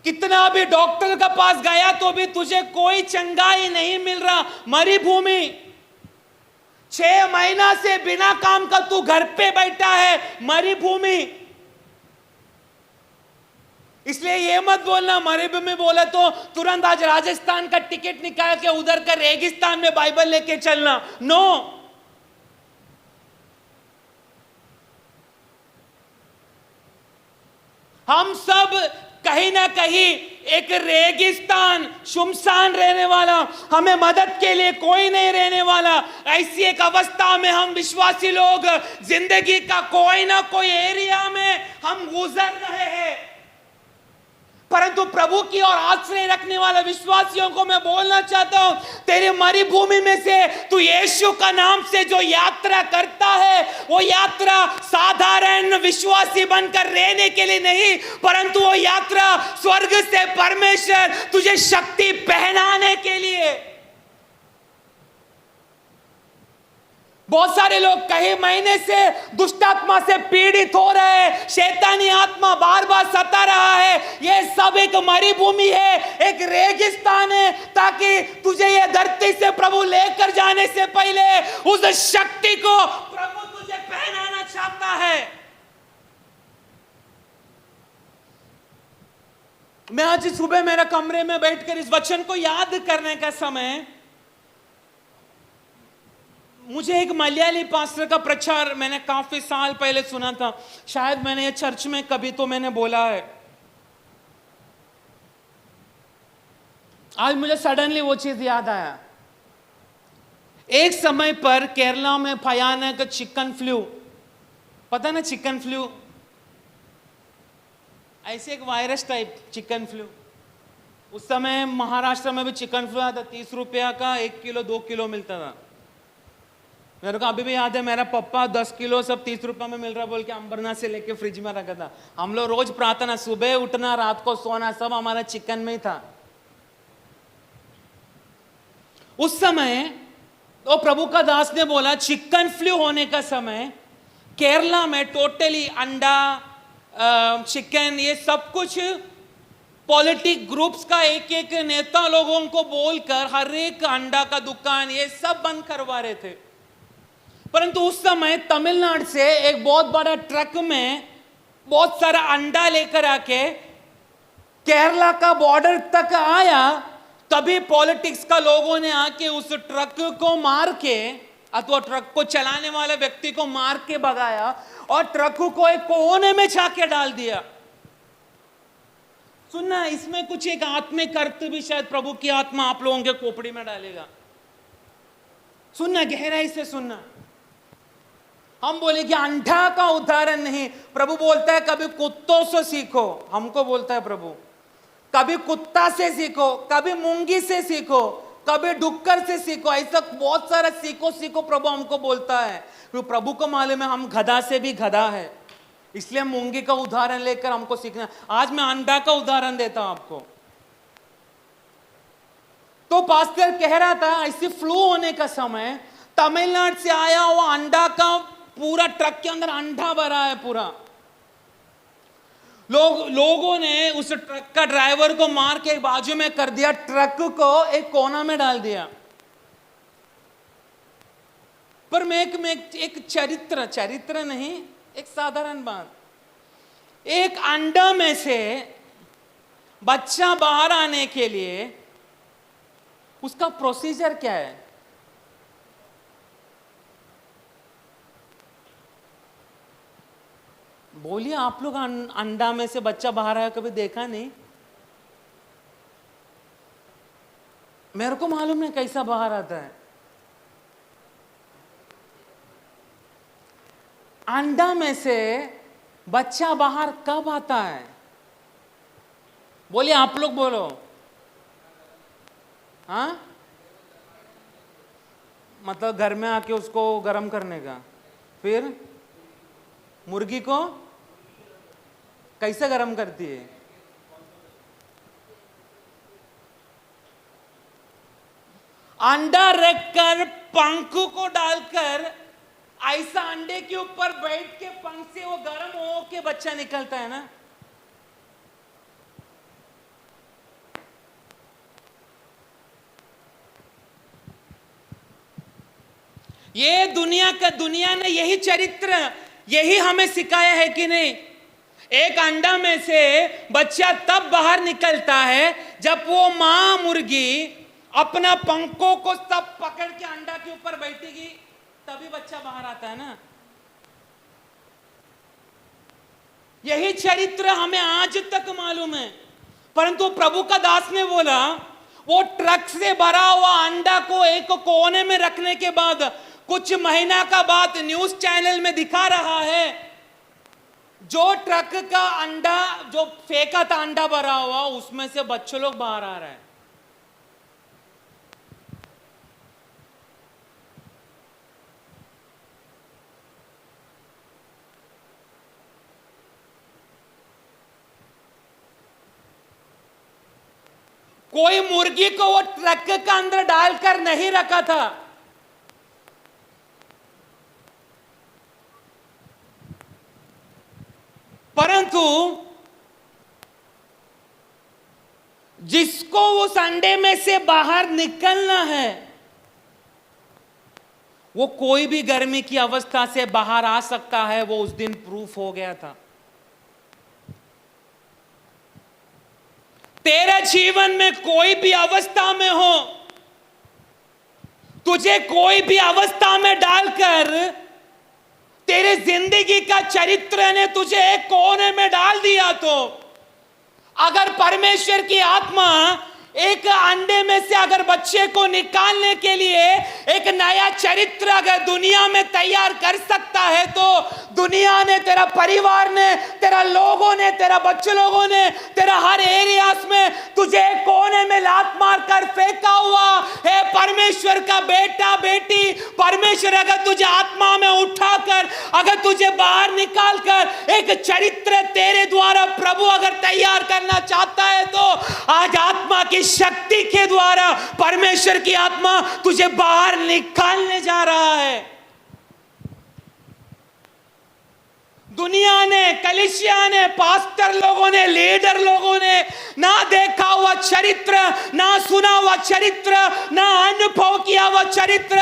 D: कितना भी डॉक्टर के पास गया तो भी तुझे कोई चंगाई नहीं मिल रहा, मरुभूमि। 6 महीना से बिना काम का तू घर पे बैठा है, मरुभूमि। इसलिए ये मत बोलना मरुभूमि बोला तो तुरंत आज राजस्थान का टिकट निकाल के उधर का रेगिस्तान में बाइबल लेके चलना, नो। हम सब कहीं ना कहीं एक रेगिस्तान, सुनसान रहने वाला, हमें मदद के लिए कोई नहीं रहने वाला, ऐसी एक अवस्था में हम विश्वासी लोग जिंदगी का कोई ना कोई एरिया में हम गुजर रहे हैं। परंतु प्रभु की ओर आश्रय रखने वाले विश्वासियों को मैं बोलना चाहता हूं, तेरे मरुभूमि में से तू यीशु का नाम से जो यात्रा करता है, वो यात्रा साधारण विश्वासी बनकर रहने के लिए नहीं, परंतु वो यात्रा स्वर्ग से परमेश्वर तुझे शक्ति पहनाने के लिए। बहुत सारे लोग कई महीने से दुष्ट आत्मा से पीड़ित हो रहे हैं, शैतानी आत्मा बार बार सता रहा है। यह सब एक मरुभूमि है, एक रेगिस्तान है, ताकि तुझे यह धरती से प्रभु लेकर जाने से पहले उस शक्ति को प्रभु तुझे पहनाना चाहता है। मैं आज सुबह मेरे कमरे में बैठकर इस वचन को याद करने का समय मुझे एक मलयाली पास्टर का प्रचार मैंने काफी साल पहले सुना था, शायद मैंने ये चर्च में कभी तो मैंने बोला है। आज मुझे सडनली वो चीज याद आया। एक समय पर केरला में भयानक चिकन फ्लू, पता ना चिकन फ्लू, ऐसे एक वायरस टाइप चिकन फ्लू। उस समय महाराष्ट्र में भी चिकन फ्लू आया था, 30 रुपया का 1 किलो 2 किलो मिलता था। मेरे को अभी भी याद है, मेरा पप्पा 10 किलो सब 30 रुपये में मिल रहा बोल के अंबरनाथ से लेके फ्रिज में रखा था। हम लोग रोज प्रार्थना, सुबह उठना, रात को सोना, सब हमारा चिकन में ही था। उस समय तो प्रभु का दास ने बोला चिकन फ्लू होने का समय केरला में टोटली अंडा, चिकन, ये सब कुछ पॉलिटिक ग्रुप्स का एक एक नेता लोगों को बोलकर हर एक अंडा का दुकान ये सब बंद करवा रहे थे। परंतु उस समय तमिलनाडु से एक बहुत बड़ा ट्रक में बहुत सारा अंडा लेकर आके केरला का बॉर्डर तक आया। तभी पॉलिटिक्स का लोगों ने आके उस ट्रक को मार के, अथवा ट्रक को चलाने वाले व्यक्ति को मार के भगाया और ट्रक को एक कोने में जाके डाल दिया। सुनना, इसमें कुछ एक आत्मिक अर्थ भी शायद प्रभु की आत्मा आप लोगों के खोपड़ी में डालेगा। सुनना, गहराई से सुनना। हम बोले कि अंडा का उदाहरण नहीं, प्रभु बोलता है कभी कुत्तों से सीखो, हमको बोलता है प्रभु, कभी कुत्ता से सीखो, कभी मूंगी से सीखो, कभी डुक्कर से सीखो, ऐसा बहुत सारा सीखो सीखो प्रभु हमको बोलता है। तो प्रभु को मालूम है हम गधा से भी गधा है, इसलिए मूंगी का उदाहरण लेकर हमको सीखना। आज मैं अंडा का उदाहरण देता हूं आपको। तो पास्टर कह रहा था ऐसे फ्लू होने का समय तमिलनाडु से आया हुआ अंडा का पूरा ट्रक के अंदर अंडा भरा है पूरा। लोगों ने उस ट्रक का ड्राइवर को मार के बाजू में कर दिया, ट्रक को एक कोना में डाल दिया। पर मैं एक चरित्र नहीं, एक साधारण बात, एक अंडा में से बच्चा बाहर आने के लिए उसका प्रोसीजर क्या है? बोलिए, आप लोग अंडा में से बच्चा बाहर आया कभी देखा नहीं? मेरे को मालूम नहीं कैसा बाहर आता है। अंडा में से बच्चा बाहर कब आता है? बोलिए, आप लोग बोलो। हाँ, मतलब घर में आके उसको गर्म करने का। फिर मुर्गी को कैसे गर्म करती है? अंडा रखकर पंख को डालकर ऐसा अंडे के ऊपर बैठ के पंख से वो गर्म हो के बच्चा निकलता है ना। ये दुनिया ने यही चरित्र, यही हमें सिखाया है कि नहीं? एक अंडा में से बच्चा तब बाहर निकलता है जब वो मां मुर्गी अपना पंखों को सब पकड़ के अंडा के ऊपर बैठेगी, तभी बच्चा बाहर आता है ना। यही चरित्र हमें आज तक मालूम है। परंतु प्रभु का दास ने बोला वो ट्रक से भरा हुआ अंडा को एक कोने में रखने के बाद कुछ महीना का बाद न्यूज चैनल में दिखा रहा है जो ट्रक का अंडा जो फेंका था अंडा भरा हुआ, उसमें से बच्चे लोग बाहर आ रहे हैं। कोई मुर्गी को वो ट्रक के अंदर डालकर नहीं रखा था। परंतु जिसको उस अंडे में से बाहर निकलना है, वो कोई भी गर्मी की अवस्था से बाहर आ सकता है। वो उस दिन प्रूफ हो गया था। तेरे जीवन में कोई भी अवस्था में हो, तुझे कोई भी अवस्था में डालकर तेरे जिंदगी का चरित्र ने तुझे एक कोने में डाल दिया, तो अगर परमेश्वर की आत्मा एक अंडे में से अगर बच्चे को निकालने के लिए एक नया चरित्र अगर दुनिया में तैयार कर सकता है, तो दुनिया ने, तेरा परिवार ने, तेरा लोगों ने, तेरा बच्चे लोगों ने, तेरा हर एरियास में तुझे एक कोने में लात मार कर फेंका हुआ है। परमेश्वर का बेटा बेटी, परमेश्वर अगर तुझे आत्मा में उठाकर अगर तुझे बाहर निकाल कर एक चरित्र तेरे द्वारा प्रभु अगर तैयार करना चाहता है, तो आज आत्मा की शक्ति के द्वारा परमेश्वर की आत्मा तुझे बाहर निकालने जा रहा है। दुनिया ने, कलीसिया ने, पास्टर लोगों ने, लीडर लोगों ने ना देखा हुआ चरित्र, ना सुना हुआ चरित्र, ना अनुभव किया हुआ चरित्र,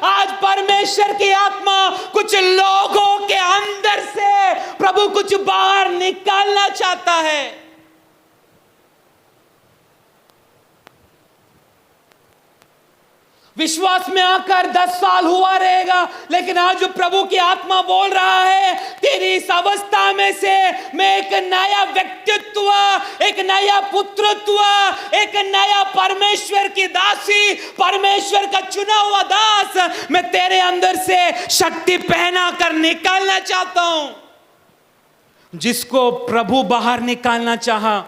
D: आज परमेश्वर की आत्मा कुछ लोगों के अंदर से प्रभु कुछ बाहर निकालना चाहता है। विश्वास में आकर 10 साल हुआ रहेगा, लेकिन आज जो प्रभु की आत्मा बोल रहा है, तेरी इस अवस्था में से मैं एक नया व्यक्तित्व, एक नया पुत्रत्व, एक नया परमेश्वर की दासी, परमेश्वर का चुना हुआ दास मैं तेरे अंदर से शक्ति पहना कर निकालना चाहता हूं। जिसको प्रभु बाहर निकालना चाहा,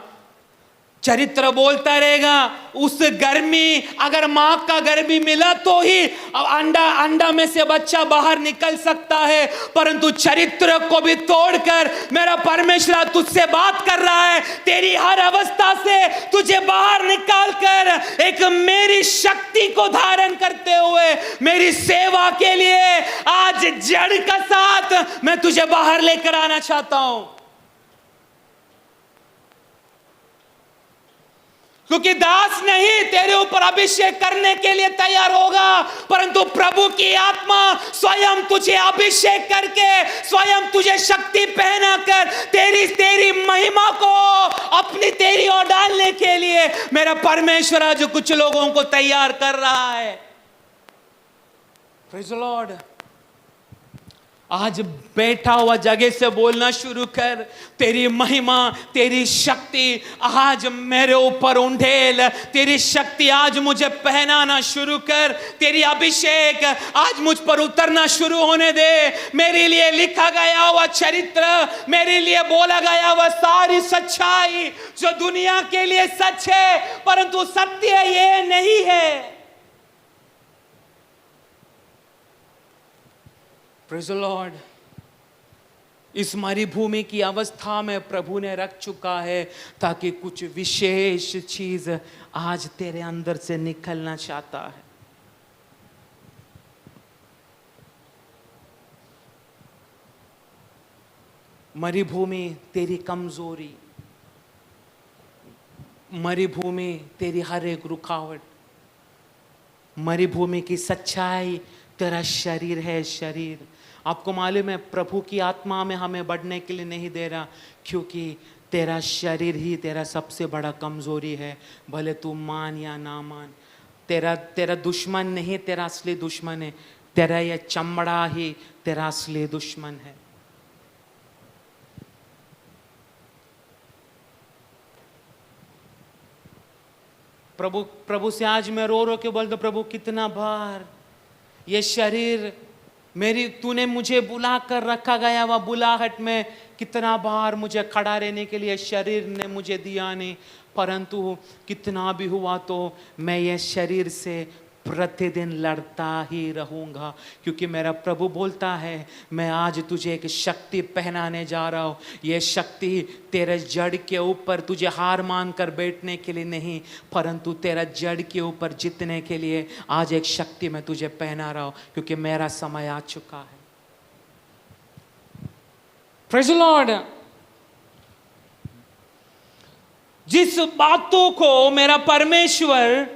D: चरित्र बोलता रहेगा। उस गर्मी, अगर मां का गर्मी मिला तो ही अंडा में से बच्चा बाहर निकल सकता है, परंतु चरित्र को भी तोड़कर मेरा परमेश्वर तुझसे बात कर रहा है। तेरी हर अवस्था से तुझे बाहर निकाल कर एक मेरी शक्ति को धारण करते हुए मेरी सेवा के लिए आज जड़ का साथ मैं तुझे बाहर लेकर आना चाहता हूं। क्योंकि दास नहीं तेरे ऊपर अभिषेक करने के लिए तैयार होगा, परंतु प्रभु की आत्मा स्वयं तुझे अभिषेक करके, स्वयं तुझे शक्ति पहनाकर तेरी महिमा को अपनी तेरी ओर डालने के लिए मेरा परमेश्वर आज कुछ लोगों को तैयार कर रहा है। Praise the Lord. आज बैठा हुआ जगह से बोलना शुरू कर, तेरी महिमा, तेरी शक्ति आज मेरे ऊपर उंडेल, तेरी शक्ति आज मुझे पहनाना शुरू कर, तेरी अभिषेक आज मुझ पर उतरना शुरू होने दे। मेरे लिए लिखा गया हुआ चरित्र, मेरे लिए बोला गया हुआ सारी सच्चाई जो दुनिया के लिए सच है, परंतु सत्य ये नहीं है। Praise the Lord. इस मरुभूमि की अवस्था में प्रभु ने रख चुका है ताकि कुछ विशेष चीज आज तेरे अंदर से निकलना चाहता है। मरुभूमि तेरी कमजोरी, मरुभूमि तेरी हर एक रुकावट, मरुभूमि की सच्चाई तेरा शरीर है। शरीर, आपको मालूम है प्रभु की आत्मा में हमें बढ़ने के लिए नहीं दे रहा, क्योंकि तेरा शरीर ही तेरा सबसे बड़ा कमजोरी है। भले तू मान या ना मान, तेरा दुश्मन नहीं, तेरा असली दुश्मन है। तेरा यह चमड़ा ही तेरा असली दुश्मन है। प्रभु से आज मैं रो रो के बोलता, प्रभु कितना बार ये शरीर मेरी, तूने मुझे बुला कर रखा गया वह बुलाहट में, कितना बार मुझे खड़ा रहने के लिए शरीर ने मुझे दिया नहीं, परंतु कितना भी हुआ तो मैं ये शरीर से प्रतिदिन लड़ता ही रहूंगा, क्योंकि मेरा प्रभु बोलता है मैं आज तुझे एक शक्ति पहनाने जा रहा हूं। यह शक्ति तेरे जड़ के ऊपर तुझे हार मान कर बैठने के लिए नहीं, परंतु तेरा जड़ के ऊपर जीतने के लिए आज एक शक्ति मैं तुझे पहना रहा हूं, क्योंकि मेरा समय आ चुका है। Praise the Lord. जिस बातों को मेरा परमेश्वर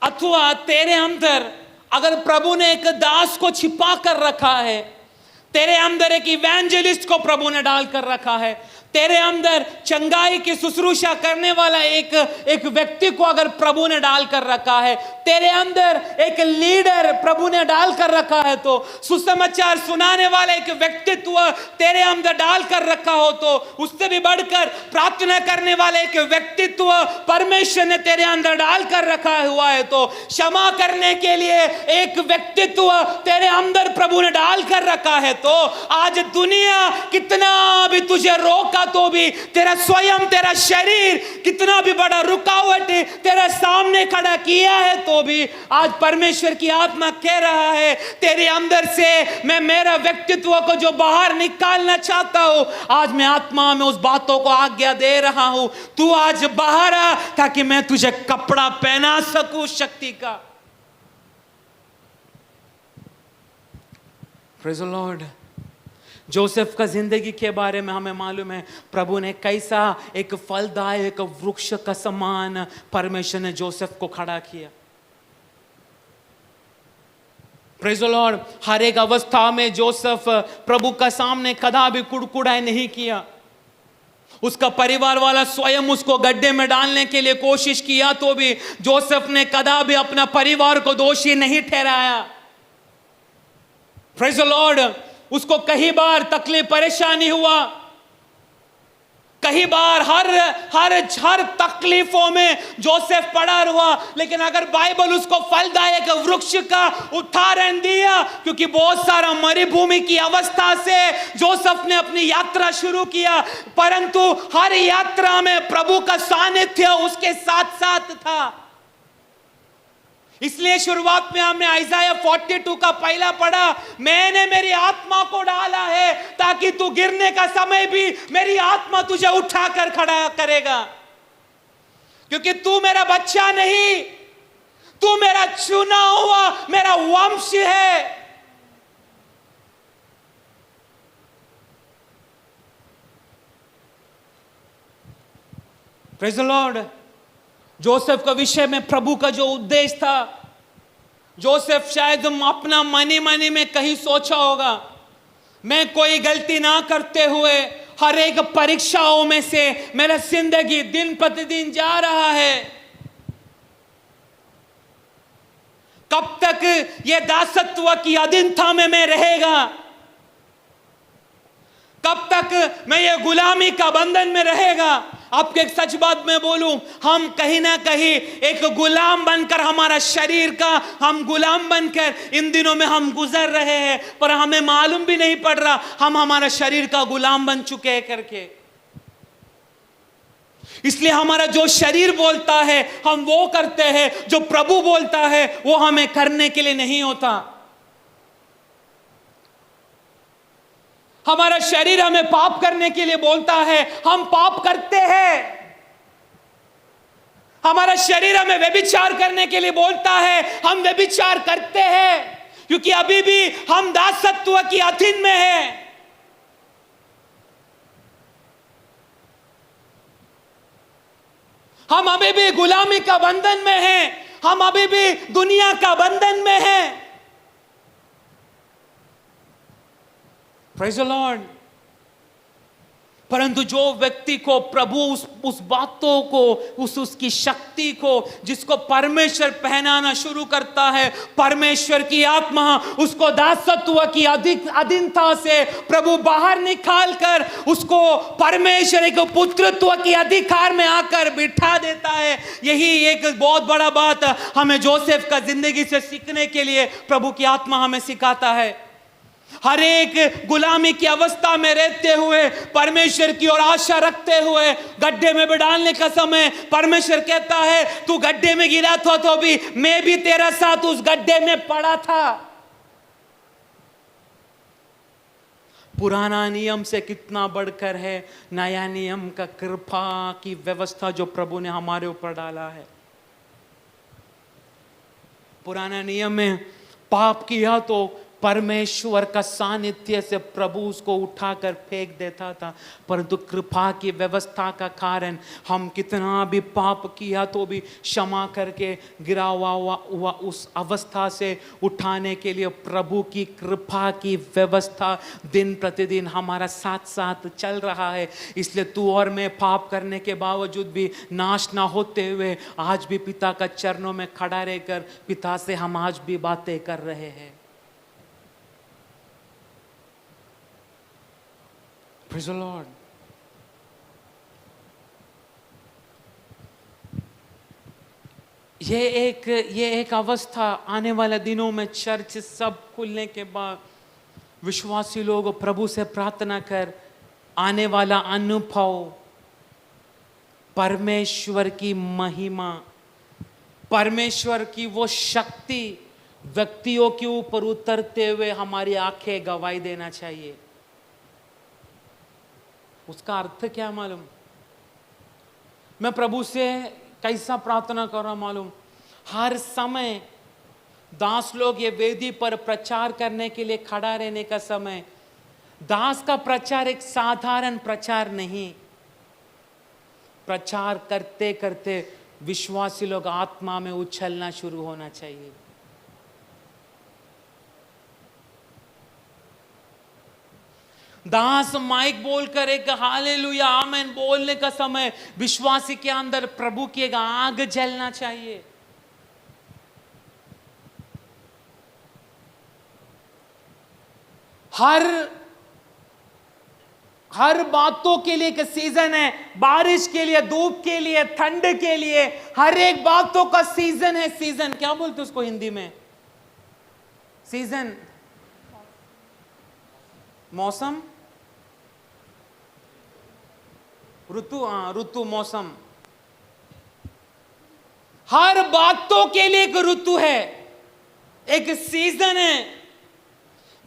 D: अथवा तेरे अंदर, अगर प्रभु ने एक दास को छिपा कर रखा है, तेरे अंदर एक इवेंजलिस्ट को प्रभु ने डाल कर रखा है, तेरे अंदर चंगाई की शुश्रूषा करने वाला एक व्यक्ति को अगर प्रभु ने डाल कर रखा है, तेरे अंदर एक लीडर प्रभु ने डाल कर रखा है, तो सुसमाचार सुनाने वाला एक व्यक्तित्व तेरे अंदर डाल कर रखा हो, तो उससे भी बढ़कर प्रार्थना करने वाला एक व्यक्तित्व परमेश्वर ने तेरे अंदर डाल कर रखा हुआ है, तो क्षमा करने के लिए एक व्यक्तित्व तेरे अंदर प्रभु ने डाल कर रखा है, तो आज दुनिया कितना भी तुझे रोका तो भी, तेरा स्वयं तेरा शरीर कितना भी बड़ा रुकावट तेरा सामने खड़ा किया है, तो भी आज परमेश्वर की आत्मा कह रहा है तेरे अंदर से मैं मेरा व्यक्तित्व को जो बाहर निकालना चाहता हूं, आज मैं आत्मा में उस बातों को आज्ञा दे रहा हूं, तू आज बाहर आ ताकि मैं तुझे कपड़ा पहना सकूं शक्ति का। Praise the Lord. जोसेफ का जिंदगी के बारे में हमें मालूम है, प्रभु ने कैसा एक फलदायक वृक्ष का समान परमेश्वर ने जोसेफ को खड़ा किया। Praise the Lord. हर एक अवस्था में जोसेफ प्रभु का सामने कदा भी कुड़कुड़ाई नहीं किया। उसका परिवार वाला स्वयं उसको गड्ढे में डालने के लिए कोशिश किया, तो भी जोसेफ ने कदा भी अपना परिवार को दोषी नहीं ठहराया। Praise the Lord. उसको कई बार तकलीफ परेशानी हुआ, कई बार हर तकलीफों में जोसेफ पड़ा हुआ, लेकिन अगर बाइबल उसको फलदायक वृक्ष का उदाहरण दिया, क्योंकि बहुत सारा मरुभूमि की अवस्था से जोसेफ ने अपनी यात्रा शुरू किया, परंतु हर यात्रा में प्रभु का सानिध्य उसके साथ साथ था। इसलिए शुरुआत में हमने आइज़ाया 42 का पहला पढ़ा, मैंने मेरी आत्मा को डाला है ताकि तू गिरने का समय भी मेरी आत्मा तुझे उठाकर खड़ा करेगा, क्योंकि तू मेरा बच्चा नहीं, तू मेरा चुना हुआ मेरा वंश है। Praise the Lord. जोसेफ के विषय में प्रभु का जो उद्देश्य था, जोसेफ शायद अपना मनी में कहीं सोचा होगा, मैं कोई गलती ना करते हुए हर एक परीक्षाओं में से मेरा जिंदगी दिन प्रतिदिन जा रहा है, कब तक ये दासत्व की अधीनता में मैं रहेगा, कब तक मैं ये गुलामी का बंधन में रहेगा। आपको एक सच बात मैं बोलूं, हम कहीं ना कहीं एक गुलाम बनकर, हमारा शरीर का हम गुलाम बनकर इन दिनों में हम गुजर रहे हैं, पर हमें मालूम भी नहीं पड़ रहा हम हमारा शरीर का गुलाम बन चुके हैं करके। इसलिए हमारा जो शरीर बोलता है हम वो करते हैं, जो प्रभु बोलता है वो हमें करने के लिए नहीं होता। हमारा शरीर हमें पाप करने के लिए बोलता है, हम पाप करते हैं। हमारा शरीर हमें व्यभिचार करने के लिए बोलता है, हम व्यभिचार करते हैं, क्योंकि अभी भी हम दासत्व की अधीन में हैं। हम अभी भी गुलामी का बंधन में हैं, हम अभी भी दुनिया का बंधन में हैं। Praise the Lord. परंतु जो व्यक्ति को प्रभु उस बातों को, उसकी शक्ति को, जिसको परमेश्वर पहनाना शुरू करता है, परमेश्वर की आत्मा उसको दासत्व की अधीनता से प्रभु बाहर निकाल कर उसको परमेश्वर एक पुत्रत्व के अधिकार में आकर बिठा देता है। यही एक बहुत बड़ा बात हमें जोसेफ का जिंदगी से सीखने के लिए प्रभु की आत्मा हमें सिखाता है। हर एक गुलामी की अवस्था में रहते हुए परमेश्वर की ओर आशा रखते हुए गड्ढे में भी डालने का समय परमेश्वर कहता है तू गड्ढे में गिरा था तो भी मैं भी तेरा साथ उस गड्ढे में पड़ा था। पुराना नियम से कितना बढ़कर है नया नियम का कृपा की व्यवस्था जो प्रभु ने हमारे ऊपर डाला है। पुराना नियम में पाप किया तो परमेश्वर का सानिध्य से प्रभु उसको उठाकर फेंक देता था, परंतु कृपा की व्यवस्था का कारण हम कितना भी पाप किया तो भी क्षमा करके गिरा हुआ उस अवस्था से उठाने के लिए प्रभु की कृपा की व्यवस्था दिन प्रतिदिन हमारा साथ साथ चल रहा है। इसलिए तू और मैं पाप करने के बावजूद भी नाश ना होते हुए आज भी पिता का चरणों में खड़ा रहकर पिता से हम आज भी बातें कर रहे हैं। Praise the Lord. ये एक अवस्था आने वाले दिनों में चर्च सब खुलने के बाद विश्वासी लोग प्रभु से प्रार्थना कर आने वाला अनुभव परमेश्वर की महिमा, परमेश्वर की वो शक्ति व्यक्तियों के ऊपर उतरते हुए हमारी आंखें गवाही देना चाहिए। उसका अर्थ क्या मालूम? मैं प्रभु से कैसा प्रार्थना कर रहा मालूम? हर समय दास लोग ये वेदी पर प्रचार करने के लिए खड़ा रहने का समय, दास का प्रचार एक साधारण प्रचार नहीं, प्रचार करते करते विश्वासी लोग आत्मा में उछलना शुरू होना चाहिए। दास माइक बोलकर एक हालेलुया आमेन बोलने का समय विश्वासी के अंदर प्रभु की एक आग जलना चाहिए। हर बातों के लिए एक सीजन है, बारिश के लिए, धूप के लिए, ठंड के लिए, हर एक बातों का सीजन है। सीजन क्या बोलते उसको हिंदी में? सीजन, मौसम, ऋतु, ऋतु, मौसम। हर बातों के लिए एक ऋतु है, एक सीजन है।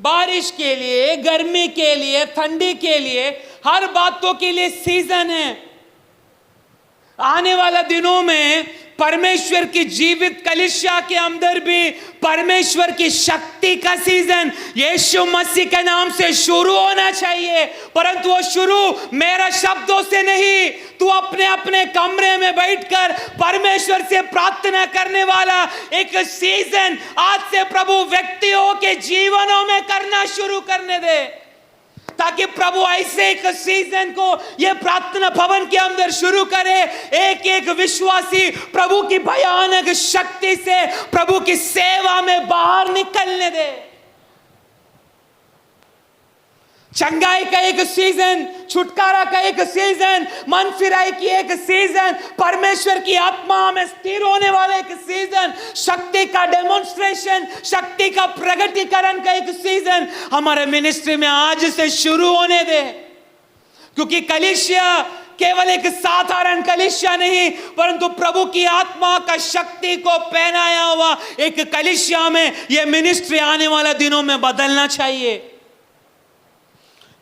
D: बारिश के लिए, गर्मी के लिए, ठंडी के लिए, हर बातों के लिए सीजन है। आने वाला दिनों में परमेश्वर की जीवित कलीसिया के अंदर भी परमेश्वर की शक्ति का सीजन यीशु मसीह के नाम से शुरू होना चाहिए। परंतु वो शुरू मेरा शब्दों से नहीं, तू अपने अपने कमरे में बैठकर परमेश्वर से प्रार्थना करने वाला एक सीजन आज से प्रभु व्यक्तियों के जीवनों में करना शुरू करने दे, ताकि प्रभु ऐसे एक सीजन को ये प्रार्थना भवन के अंदर शुरू करे। एक एक विश्वासी प्रभु की भयानक शक्ति से प्रभु की सेवा में बाहर निकलने दे। चंगाई का एक सीजन, छुटकारा का एक सीजन, मन फिराई की एक सीजन, परमेश्वर की आत्मा में स्थिर होने वाला एक सीजन, शक्ति का डेमोन्स्ट्रेशन, शक्ति का प्रगटीकरण का एक सीजन हमारे मिनिस्ट्री में आज से शुरू होने दे। क्योंकि कलीसिया केवल एक साधारण कलीसिया नहीं, परंतु प्रभु की आत्मा का शक्ति को पहनाया हुआ एक कलीसिया में यह मिनिस्ट्री आने वाले दिनों में बदलना चाहिए।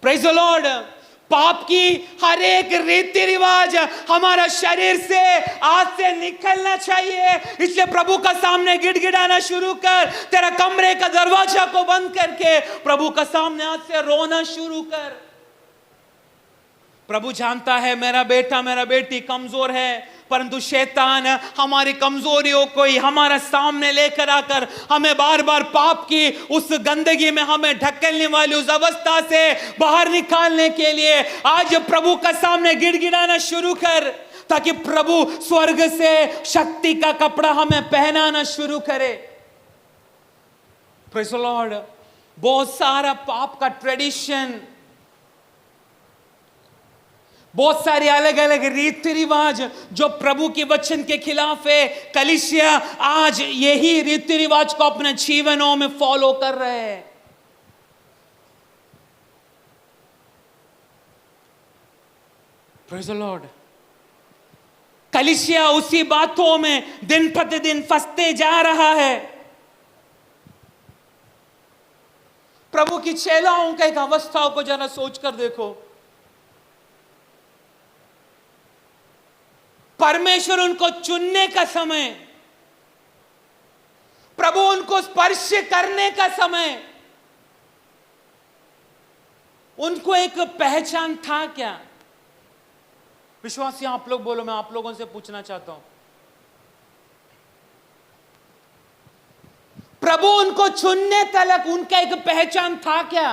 D: Praise the Lord. पाप की हर एक रीति रिवाज हमारा शरीर से आज से निकलना चाहिए। इसलिए प्रभु का सामने गिड़गिड़ाना शुरू कर, तेरा कमरे का दरवाजा को बंद करके प्रभु का सामने आज से रोना शुरू कर। प्रभु जानता है मेरा बेटा मेरा बेटी कमजोर है, परंतु शैतान हमारी कमजोरियों को ही हमारा सामने लेकर आकर हमें बार बार पाप की उस गंदगी में हमें ढकेलने वाली उस अवस्था से बाहर निकालने के लिए आज प्रभु का सामने गिड़गिड़ाना शुरू कर, ताकि प्रभु स्वर्ग से शक्ति का कपड़ा हमें पहनाना शुरू करे। Praise the Lord. बहुत सारा पाप का ट्रेडिशन, बहुत सारे अलग अलग रीति रिवाज जो प्रभु के वचन के खिलाफ है, कलीसिया आज यही रीति रिवाज को अपने जीवनों में फॉलो कर रहे हैं। Praise the Lord. कलीसिया उसी बातों में दिन प्रतिदिन फंसते जा रहा है। प्रभु की चेलाओं के एक अवस्थाओं को जरा सोच कर देखो। परमेश्वर उनको चुनने का समय, प्रभु उनको स्पर्श करने का समय, उनको एक पहचान था क्या? विश्वासी आप लोग बोलो, मैं आप लोगों से पूछना चाहता हूं। प्रभु उनको चुनने तक उनका एक पहचान था क्या?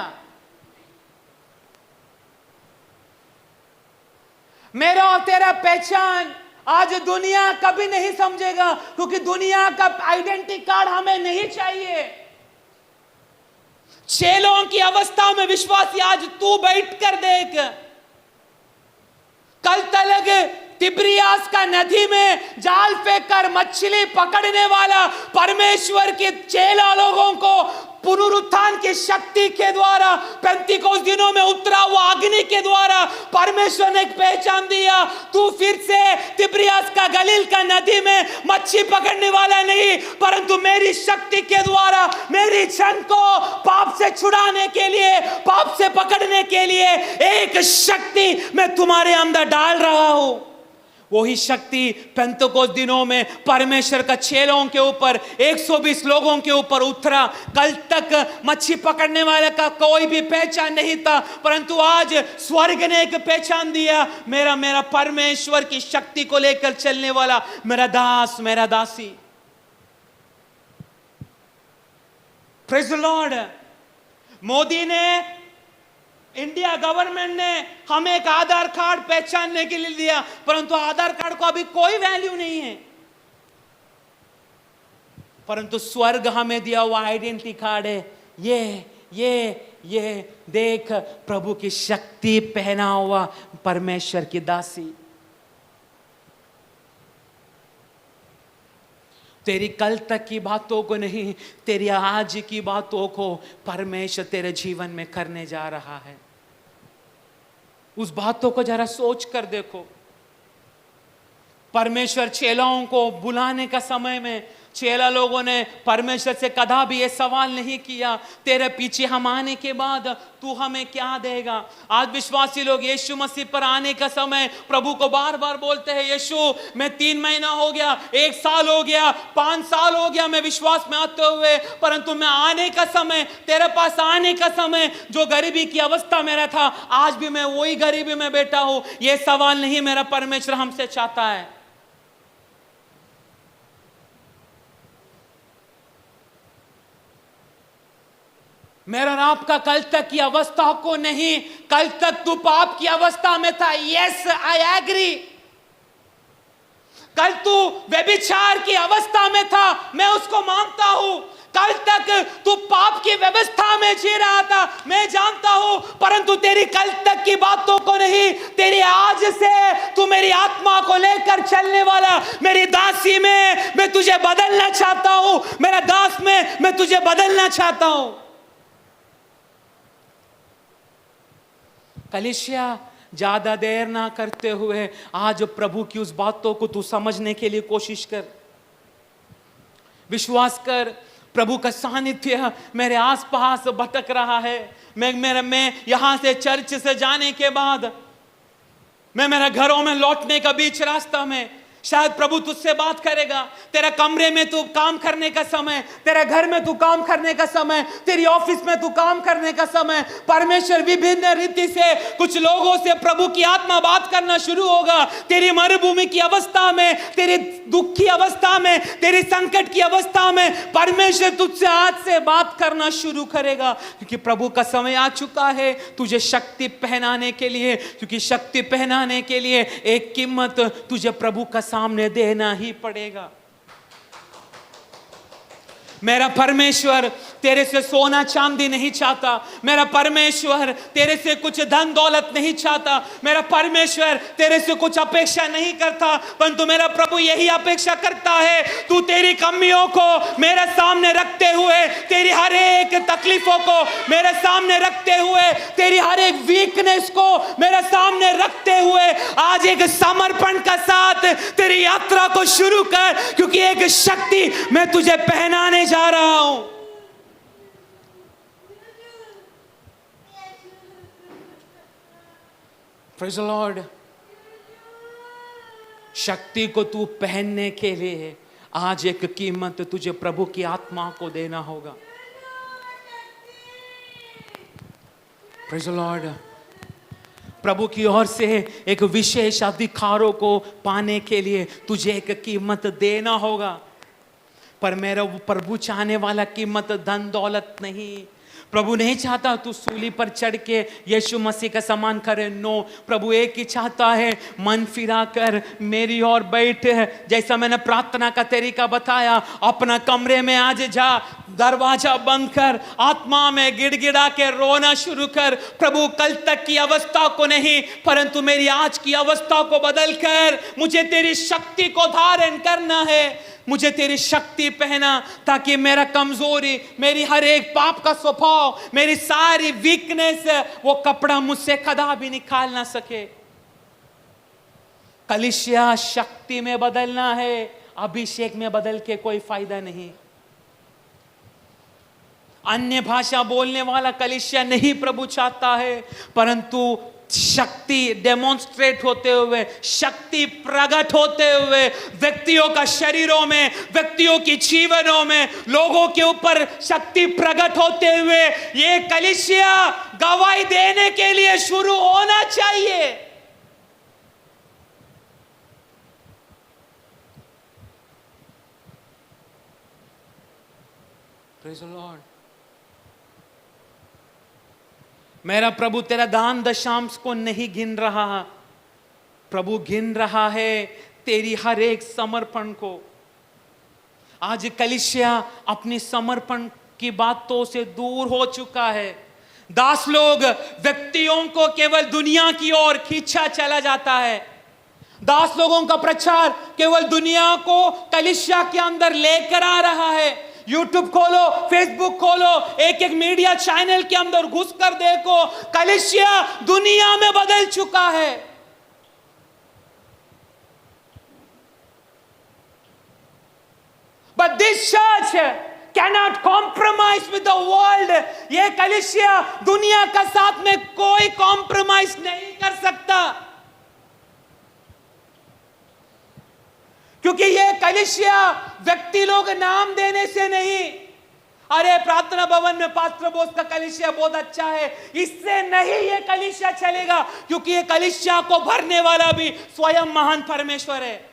D: मेरा और तेरा पहचान आज दुनिया कभी नहीं समझेगा, क्योंकि दुनिया का आइडेंटिटी कार्ड हमें नहीं चाहिए। चेलों की अवस्था में विश्वासी आज तू बैठ कर देख। कल तक तिब्रियास का नदी में जाल फेंक कर मछली पकड़ने वाला परमेश्वर के चेला लोगों को पुनरुत्थान की शक्ति के द्वारा, पेंतिकोस्त दिनों में उतरा हुआ अग्नि के द्वारा परमेश्वर ने एक पहचान दिया। तू फिर से तिब्रियास का गलील का नदी में मच्छी पकड़ने वाला नहीं, परंतु मेरी शक्ति के द्वारा मेरी जन को पाप से छुड़ाने के लिए, पाप से पकड़ने के लिए एक शक्ति मैं तुम्हारे अंदर डाल रहा हूं। वही शक्ति पेंतिकोस्त दिनों में परमेश्वर का चेलों के ऊपर 120 लोगों के ऊपर उतरा। कल तक मच्छी पकड़ने वाले का कोई भी पहचान नहीं था, परंतु आज स्वर्ग ने एक पहचान दिया। मेरा परमेश्वर की शक्ति को लेकर चलने वाला मेरा दास, मेरा दासी। Praise the Lord. मोदी ने, इंडिया गवर्नमेंट ने हमें एक आधार कार्ड पहचानने के लिए दिया, परंतु आधार कार्ड को अभी कोई वैल्यू नहीं है। परंतु स्वर्ग हमें दिया हुआ आइडेंटिटी कार्ड है। ये देख, प्रभु की शक्ति पहना हुआ परमेश्वर की दासी। तेरी कल तक की बातों को नहीं, तेरी आज की बातों को परमेश्वर तेरे जीवन में करने जा रहा है। उस बातों को जरा सोच कर देखो। परमेश्वर चेलाओं को बुलाने का समय में चेला लोगों ने परमेश्वर से कदा भी ये सवाल नहीं किया, तेरे पीछे हम आने के बाद तू हमें क्या देगा। आज विश्वासी लोग यीशु मसीह पर आने का समय प्रभु को बार बार बोलते हैं, यीशु मैं 3 महीना हो गया, 1 साल हो गया, 5 साल हो गया मैं विश्वास में आते हुए, परंतु मैं आने का समय, तेरे पास आने का समय जो गरीबी की अवस्था मेरा था, आज भी मैं वही गरीबी में बैठा हूं। यह सवाल नहीं मेरा परमेश्वर हमसे चाहता है। मेरा और आपका कल तक की अवस्था को नहीं, कल तक तू पाप की अवस्था में था, यस आई एग्री। कल तू व्यभिचार की अवस्था में था, मैं उसको मानता हूं। कल तक तू पाप की व्यवस्था में जी रहा था, मैं जानता हूं, परंतु तेरी कल तक की बातों को नहीं, तेरी आज से तू मेरी आत्मा को लेकर चलने वाला मेरी दासी में मैं तुझे बदलना चाहता हूं। मेरा दास में मैं तुझे बदलना चाहता हूं। कलीसिया, ज्यादा देर ना करते हुए आज प्रभु की उस बातों को तू समझने के लिए कोशिश कर, विश्वास कर। प्रभु का सानिध्य मेरे आसपास भटक रहा है। मैं यहां से चर्च से जाने के बाद मैं मेरे घरों में लौटने का बीच रास्ता में शायद प्रभु तुझसे बात करेगा। तेरा कमरे में तू काम करने का समय, तेरा घर में तू काम करने का समय, तेरी ऑफिस में तू काम करने का समय, परमेश्वर विभिन्न रीति से कुछ लोगों से प्रभु की आत्मा बात करना शुरू होगा। तेरी मरुभूमि की अवस्था में, तेरी दुख की अवस्था में, तेरी संकट की अवस्था में परमेश्वर तुझसे आज से बात करना शुरू करेगा, क्योंकि प्रभु का समय आ चुका है तुझे शक्ति पहनाने के लिए। क्योंकि शक्ति पहनाने के लिए एक कीमत तुझे प्रभु का सामने देना ही पड़ेगा। मेरा परमेश्वर तेरे से सोना चांदी नहीं चाहता। मेरा परमेश्वर तेरे से कुछ धन दौलत नहीं चाहता। मेरा परमेश्वर तेरे से कुछ अपेक्षा नहीं करता, परंतु मेरा प्रभु यही अपेक्षा करता है तू तेरी कमियों को मेरे सामने रखते हुए तेरी हर एक एक तकलीफों को मेरे सामने रखते हुए, तेरी हर एक वीकनेस को मेरे सामने रखते हुए आज एक समर्पण का साथ तेरी यात्रा को शुरू कर, क्योंकि एक शक्ति मैं तुझे पहनाने जा रहा हूं। Praise the Lord. शक्ति को तू पहनने के लिए आज एक कीमत तुझे प्रभु की आत्मा को देना होगा। Praise the Lord. प्रभु की ओर से एक विशेष अधिकारों को पाने के लिए तुझे एक कीमत देना होगा। पर मेरा प्रभु चाहने वाला कीमत धन दौलत नहीं। प्रभु नहीं चाहता तू सूली पर चढ़ के यीशु मसीह का सम्मान करे। नो, प्रभु एक ही चाहता है, मन फिरा कर मेरी ओर बैठ। जैसा मैंने प्रार्थना का तरीका बताया, अपना कमरे में आज जा, दरवाजा बंद कर, आत्मा में गिड़गिड़ा के रोना शुरू कर। प्रभु कल तक की अवस्था को नहीं, परंतु मेरी आज की अवस्था को बदल कर मुझे तेरी शक्ति को धारण करना है। मुझे तेरी शक्ति पहना ताकि मेरा कमजोरी, मेरी हर एक पाप का स्वभाव, मेरी सारी वीकनेस, वो कपड़ा मुझसे कदापि निकाल ना सके। कलीसिया शक्ति में बदलना है, अभिषेक में बदल के कोई फायदा नहीं। अन्य भाषा बोलने वाला कलीसिया नहीं प्रभु चाहता है, परंतु शक्ति डेमोन्स्ट्रेट होते हुए, शक्ति प्रकट होते हुए व्यक्तियों का शरीरों में, व्यक्तियों की जीवनों में, लोगों के ऊपर शक्ति प्रकट होते हुए ये कलीसिया गवाही देने के लिए शुरू होना चाहिए। Praise the Lord. मेरा प्रभु तेरा दान दशांश को नहीं गिन रहा, प्रभु गिन रहा है तेरी हर एक समर्पण को। आज कलीसिया अपनी समर्पण की बातों से दूर हो चुका है। दास लोग व्यक्तियों को केवल दुनिया की ओर खींचा चला जाता है। दास लोगों का प्रचार केवल दुनिया को कलीसिया के अंदर लेकर आ रहा है। यूट्यूब खोलो, फेसबुक खोलो, एक एक मीडिया चैनल के अंदर घुसकर देखो, कलीसिया दुनिया में बदल चुका है। But this church cannot compromise with the world. ये कलीसिया दुनिया का साथ में कोई कॉम्प्रोमाइज नहीं कर सकता, क्योंकि ये कलीसिया व्यक्ति लोग नाम देने से नहीं, अरे प्रार्थना भवन में पास्टर बोस का कलीसिया बहुत अच्छा है, इससे नहीं ये कलीसिया चलेगा, क्योंकि ये कलीसिया को भरने वाला भी स्वयं महान परमेश्वर है।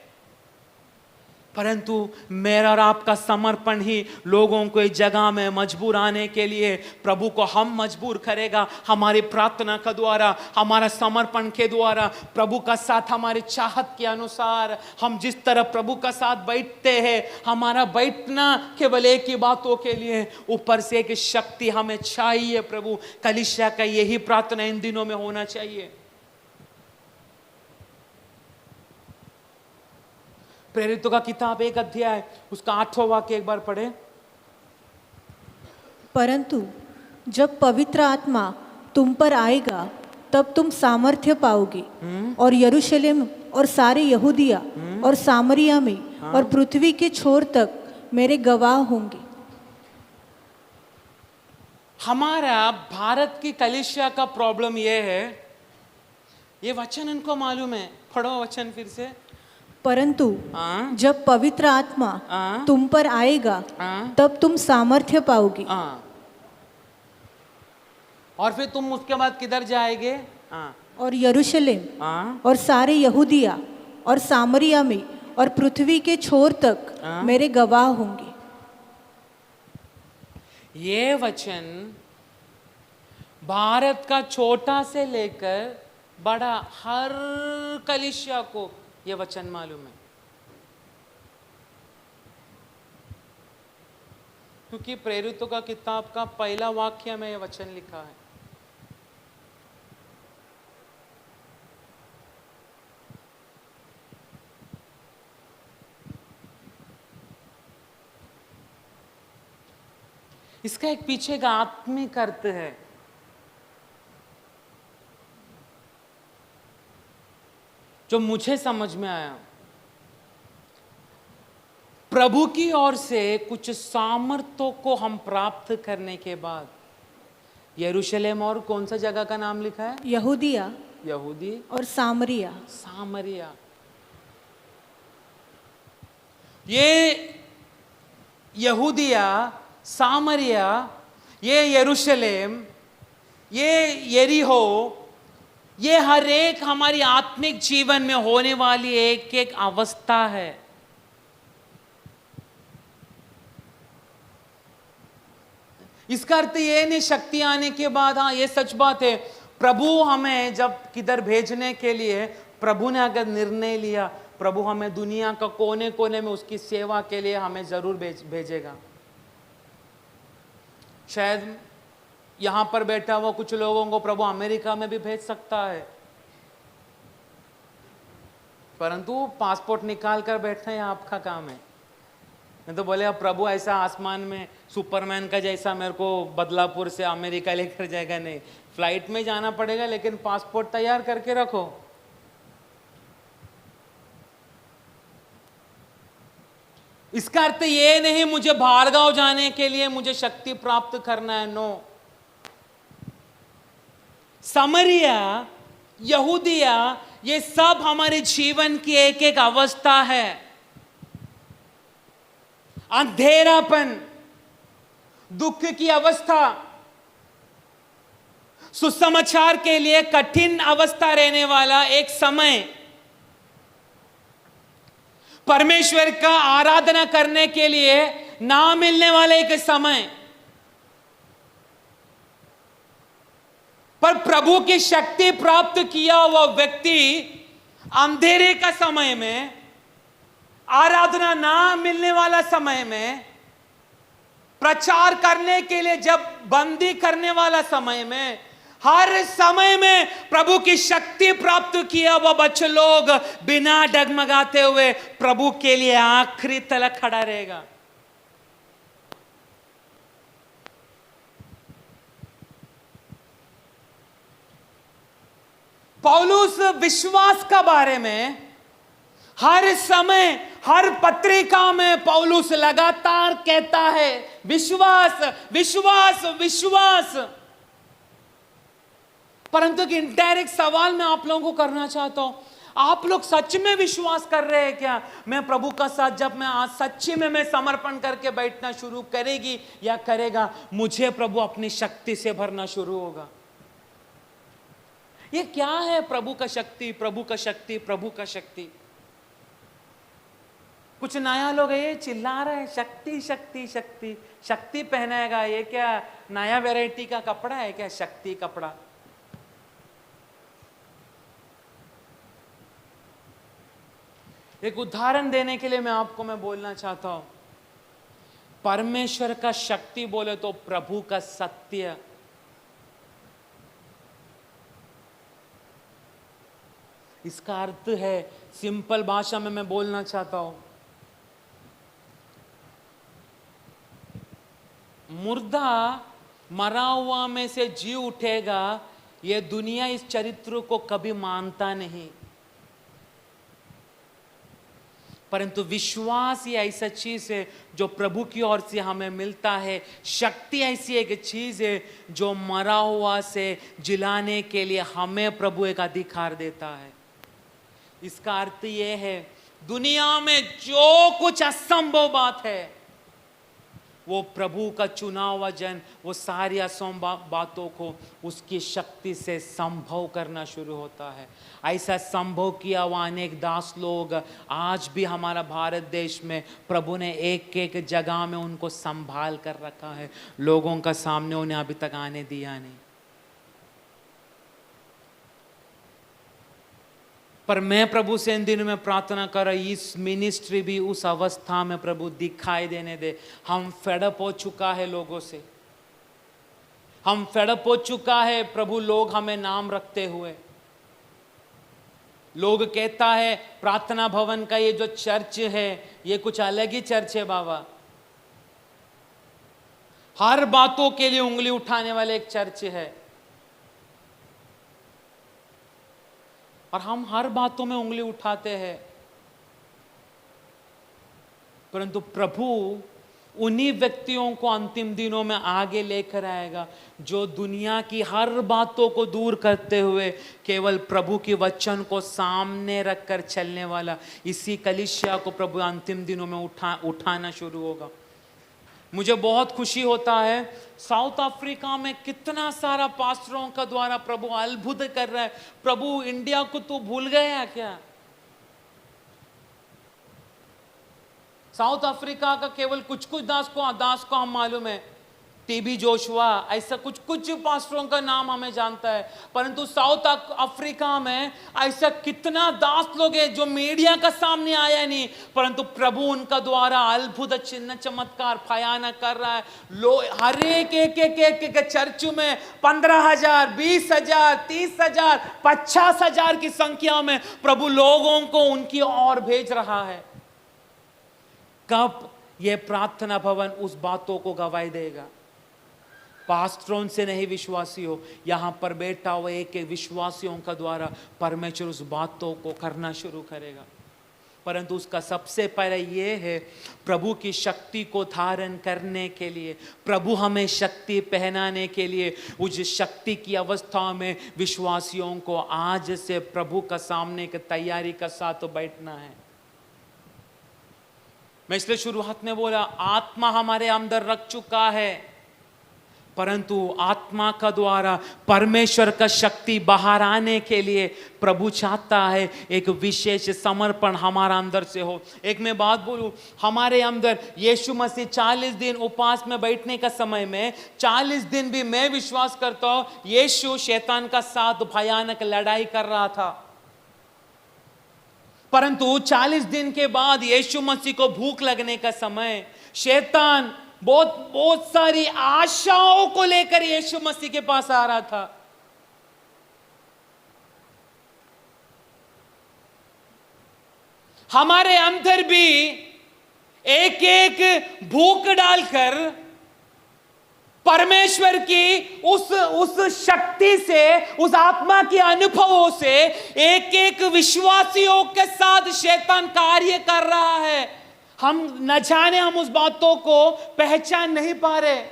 D: परंतु मेरा और आपका समर्पण ही लोगों को इस जगह में मजबूर आने के लिए प्रभु को हम मजबूर करेगा। हमारी प्रार्थना के द्वारा, हमारा समर्पण के द्वारा, प्रभु का साथ हमारी चाहत के अनुसार हम जिस तरह प्रभु का साथ बैठते हैं, हमारा बैठना केवल एक ही बातों के लिए, ऊपर से एक शक्ति हमें चाहिए। प्रभु कलीसिया का यही प्रार्थना इन दिनों में होना चाहिए। प्रेरितों का किताब 1 अध्याय उसका 8वां वाक्य एक बार पढ़े।
C: परंतु जब पवित्र आत्मा तुम पर आएगा तब तुम सामर्थ्य पाओगे और यरूशलेम और सारे यहूदिया और सामरिया में और पृथ्वी के छोर तक मेरे गवाह होंगे।
D: हमारा भारत की कलीसिया का प्रॉब्लम यह है, ये वचन इनको मालूम है, पढ़ो वचन फिर से।
C: परंतु जब पवित्र आत्मा तुम पर आएगा तब तुम सामर्थ्य पाओगे।
D: और फिर तुम उसके बाद किधर जाएंगे?
C: और यरूशलेम और सारे यहूदिया और सामरिया में और पृथ्वी के छोर तक मेरे गवाह होंगे।
D: ये वचन भारत का छोटा से लेकर बड़ा हर कलीसिया को ये वचन मालूम है, क्योंकि प्रेरितों का किताब का पहला वाक्य में ये वचन लिखा है। इसका एक पीछे का आत्मिक अर्थ है। जो मुझे समझ में आया, प्रभु की ओर से कुछ सामर्थ्यों को हम प्राप्त करने के बाद, यरूशलेम और कौन सा जगह का नाम लिखा है?
C: यहूदिया
D: यहूदी
C: और सामरिया।
D: सामरिया। ये यहूदिया, सामरिया, ये यरूशलेम, ये यरीहो, ये हर एक हमारी आत्मिक जीवन में होने वाली एक एक अवस्था है। इसका अर्थ ये नहीं शक्ति आने के बाद, हाँ ये सच बात है, प्रभु हमें जब किधर भेजने के लिए प्रभु ने अगर निर्णय लिया, प्रभु हमें दुनिया का कोने कोने में उसकी सेवा के लिए हमें जरूर भेजेगा। शायद यहां पर बैठा हुआ कुछ लोगों को प्रभु अमेरिका में भी भेज सकता है, परंतु पासपोर्ट निकाल कर बैठना ये आपका काम है। मैं तो बोले अब प्रभु ऐसा आसमान में सुपरमैन का जैसा मेरे को बदलापुर से अमेरिका लेकर जाएगा, नहीं, फ्लाइट में जाना पड़ेगा, लेकिन पासपोर्ट तैयार करके रखो। इसका अर्थ ये नहीं मुझे भार्गव जाने के लिए मुझे शक्ति प्राप्त करना है, नो। समरिया, यहूदिया, ये सब हमारे जीवन की एक एक अवस्था है। अंधेरापन, दुख की अवस्था, सुसमाचार के लिए कठिन अवस्था रहने वाला एक समय, परमेश्वर का आराधना करने के लिए ना मिलने वाले एक समय, पर प्रभु की शक्ति प्राप्त किया हुआ व्यक्ति अंधेरे का समय में, आराधना ना मिलने वाला समय में, प्रचार करने के लिए जब बंदी करने वाला समय में, हर समय में प्रभु की शक्ति प्राप्त किया हुआ बच्चे लोग बिना डगमगाते हुए प्रभु के लिए आखिरी तक खड़ा रहेगा। पौलुस विश्वास का बारे में हर समय, हर पत्रिका में पौलुस लगातार कहता है विश्वास, विश्वास, विश्वास। परंतु एक इनडायरेक्ट सवाल मैं आप लोगों को करना चाहता हूं, आप लोग सच में विश्वास कर रहे हैं क्या? मैं प्रभु का साथ जब मैं आज सच्ची में मैं समर्पण करके बैठना शुरू करेगी या करेगा, मुझे प्रभु अपनी शक्ति से भरना शुरू होगा। ये क्या है प्रभु का शक्ति, प्रभु का शक्ति, प्रभु का शक्ति? कुछ नया लोग ये चिल्ला रहे हैं शक्ति शक्ति शक्ति, शक्ति पहनाएगा, ये क्या नया वैरायटी का कपड़ा है क्या, शक्ति कपड़ा? एक उदाहरण देने के लिए मैं बोलना चाहता हूं, परमेश्वर का शक्ति बोले तो प्रभु का सत्य। इसका अर्थ है, सिंपल भाषा में मैं बोलना चाहता हूं, मुर्दा मरा हुआ में से जी उठेगा, यह दुनिया इस चरित्र को कभी मानता नहीं। परंतु विश्वास ये ऐसा चीज है जो प्रभु की ओर से हमें मिलता है। शक्ति ऐसी एक चीज है जो मरा हुआ से जिलाने के लिए हमें प्रभु एक अधिकार देता है। इसका अर्थ ये है, दुनिया में जो कुछ असंभव बात है वो प्रभु का चुना हुआ जन वो सारी असंभव बातों को उसकी शक्ति से संभव करना शुरू होता है। ऐसा संभव किया हुआ अनेक दास लोग आज भी हमारा भारत देश में प्रभु ने एक एक जगह में उनको संभाल कर रखा है, लोगों का सामने उन्हें अभी तक आने दिया नहीं। पर मैं प्रभु से इन दिनों में प्रार्थना कर रहा, इस मिनिस्ट्री भी उस अवस्था में प्रभु दिखाई देने दे। हम फेडअप हो चुका है लोगों से, हम फेडअप हो चुका है प्रभु, लोग हमें नाम रखते हुए। लोग कहता है प्रार्थना भवन का ये जो चर्च है ये कुछ अलग ही चर्च है बाबा। हर बातों के लिए उंगली उठाने वाले एक चर्च है, और हम हर बातों में उंगली उठाते हैं, परंतु प्रभु उन्हीं व्यक्तियों को अंतिम दिनों में आगे लेकर आएगा जो दुनिया की हर बातों को दूर करते हुए केवल प्रभु के वचन को सामने रखकर चलने वाला, इसी कलीसिया को प्रभु अंतिम दिनों में उठाना शुरू होगा। मुझे बहुत खुशी होता है, साउथ अफ्रीका में कितना सारा पास्टरों का द्वारा प्रभु अद्भुत कर रहा है। प्रभु इंडिया को तो भूल गया क्या? साउथ अफ्रीका का केवल कुछ दास को हम मालूम है, टीबी जोशुआ, ऐसा कुछ पास्टरों का नाम हमें जानता है, परंतु साउथ अफ्रीका में ऐसा कितना दास लोग हैं जो मीडिया का सामने आया नहीं, परंतु प्रभु उनका द्वारा अद्भुत चिन्ह चमत्कार भयानक कर रहा है। हर एक चर्च में 15,000, 20,000, 30,000, 50,000 की संख्या में प्रभु लोगों को उनकी ओर भेज रहा है। कब यह प्रार्थना भवन उस बातों को गवाही देगा? पास्टरों से नहीं विश्वासियों, यहां पर बैठा हुआ एक विश्वासियों का द्वारा परमेश्वर उस बातों को करना शुरू करेगा। परंतु उसका सबसे पहले यह है, प्रभु की शक्ति को धारण करने के लिए, प्रभु हमें शक्ति पहनाने के लिए, उस शक्ति की अवस्था में विश्वासियों को आज से प्रभु का सामने की तैयारी का साथ बैठना है। मैं इसलिए शुरुआत में बोला, आत्मा हमारे अंदर रख चुका है, परंतु आत्मा का द्वारा परमेश्वर का शक्ति बाहर आने के लिए प्रभु चाहता है एक विशेष समर्पण हमारा अंदर से हो। एक मैं बात बोलूं, हमारे अंदर यीशु मसीह 40 दिन उपवास में बैठने का समय में 40 दिन भी मैं विश्वास करता हूं यीशु शैतान का साथ भयानक लड़ाई कर रहा था, परंतु 40 दिन के बाद यीशु मसीह को भूख लगने का समय शैतान बहुत सारी आशाओं को लेकर यीशु मसीह के पास आ रहा था। हमारे अंदर भी एक एक भूख डालकर परमेश्वर की उस शक्ति से, उस आत्मा के अनुभवों से एक एक विश्वासियों के साथ शैतान कार्य कर रहा है। हम न जाने, हम उस बातों को पहचान नहीं पा रहे।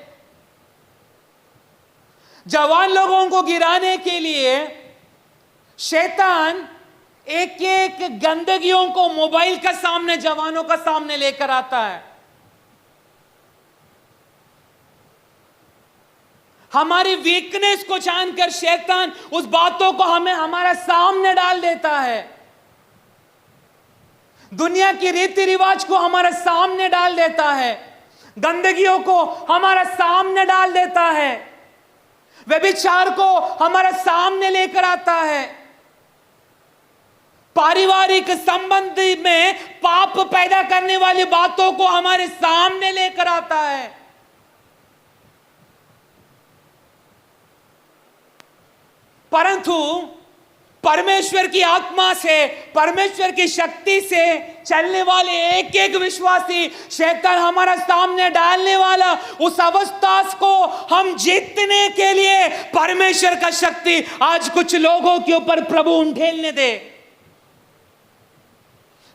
D: जवान लोगों को गिराने के लिए शैतान एक एक गंदगियों को मोबाइल का सामने, जवानों का सामने लेकर आता है। हमारी वीकनेस को जानकर शैतान उस बातों को हमें हमारा सामने डाल देता है, दुनिया की रीति रिवाज को हमारे सामने डाल देता है, गंदगियों को हमारे सामने डाल देता है, व्यभिचार को हमारे सामने लेकर आता है, पारिवारिक संबंध में पाप पैदा करने वाली बातों को हमारे सामने लेकर आता है। परंतु परमेश्वर की आत्मा से, परमेश्वर की शक्ति से चलने वाले एक एक विश्वासी शैतान हमारा सामने डालने वाला उस अवस्था को हम जीतने के लिए परमेश्वर का शक्ति आज कुछ लोगों के ऊपर प्रभु उंडेलने दे।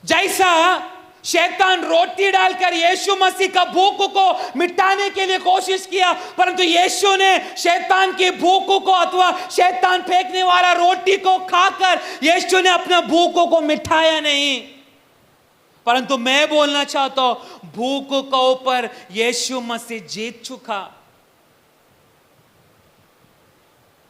D: जैसा शैतान रोटी डालकर यीशु मसीह का भूख को मिटाने के लिए कोशिश किया, परंतु यीशु ने शैतान की भूख को अथवा शैतान फेंकने वाला रोटी को खाकर यीशु ने अपना भूख को मिटाया नहीं। परंतु मैं बोलना चाहता हूं, भूख के ऊपर यीशु मसीह जीत चुका।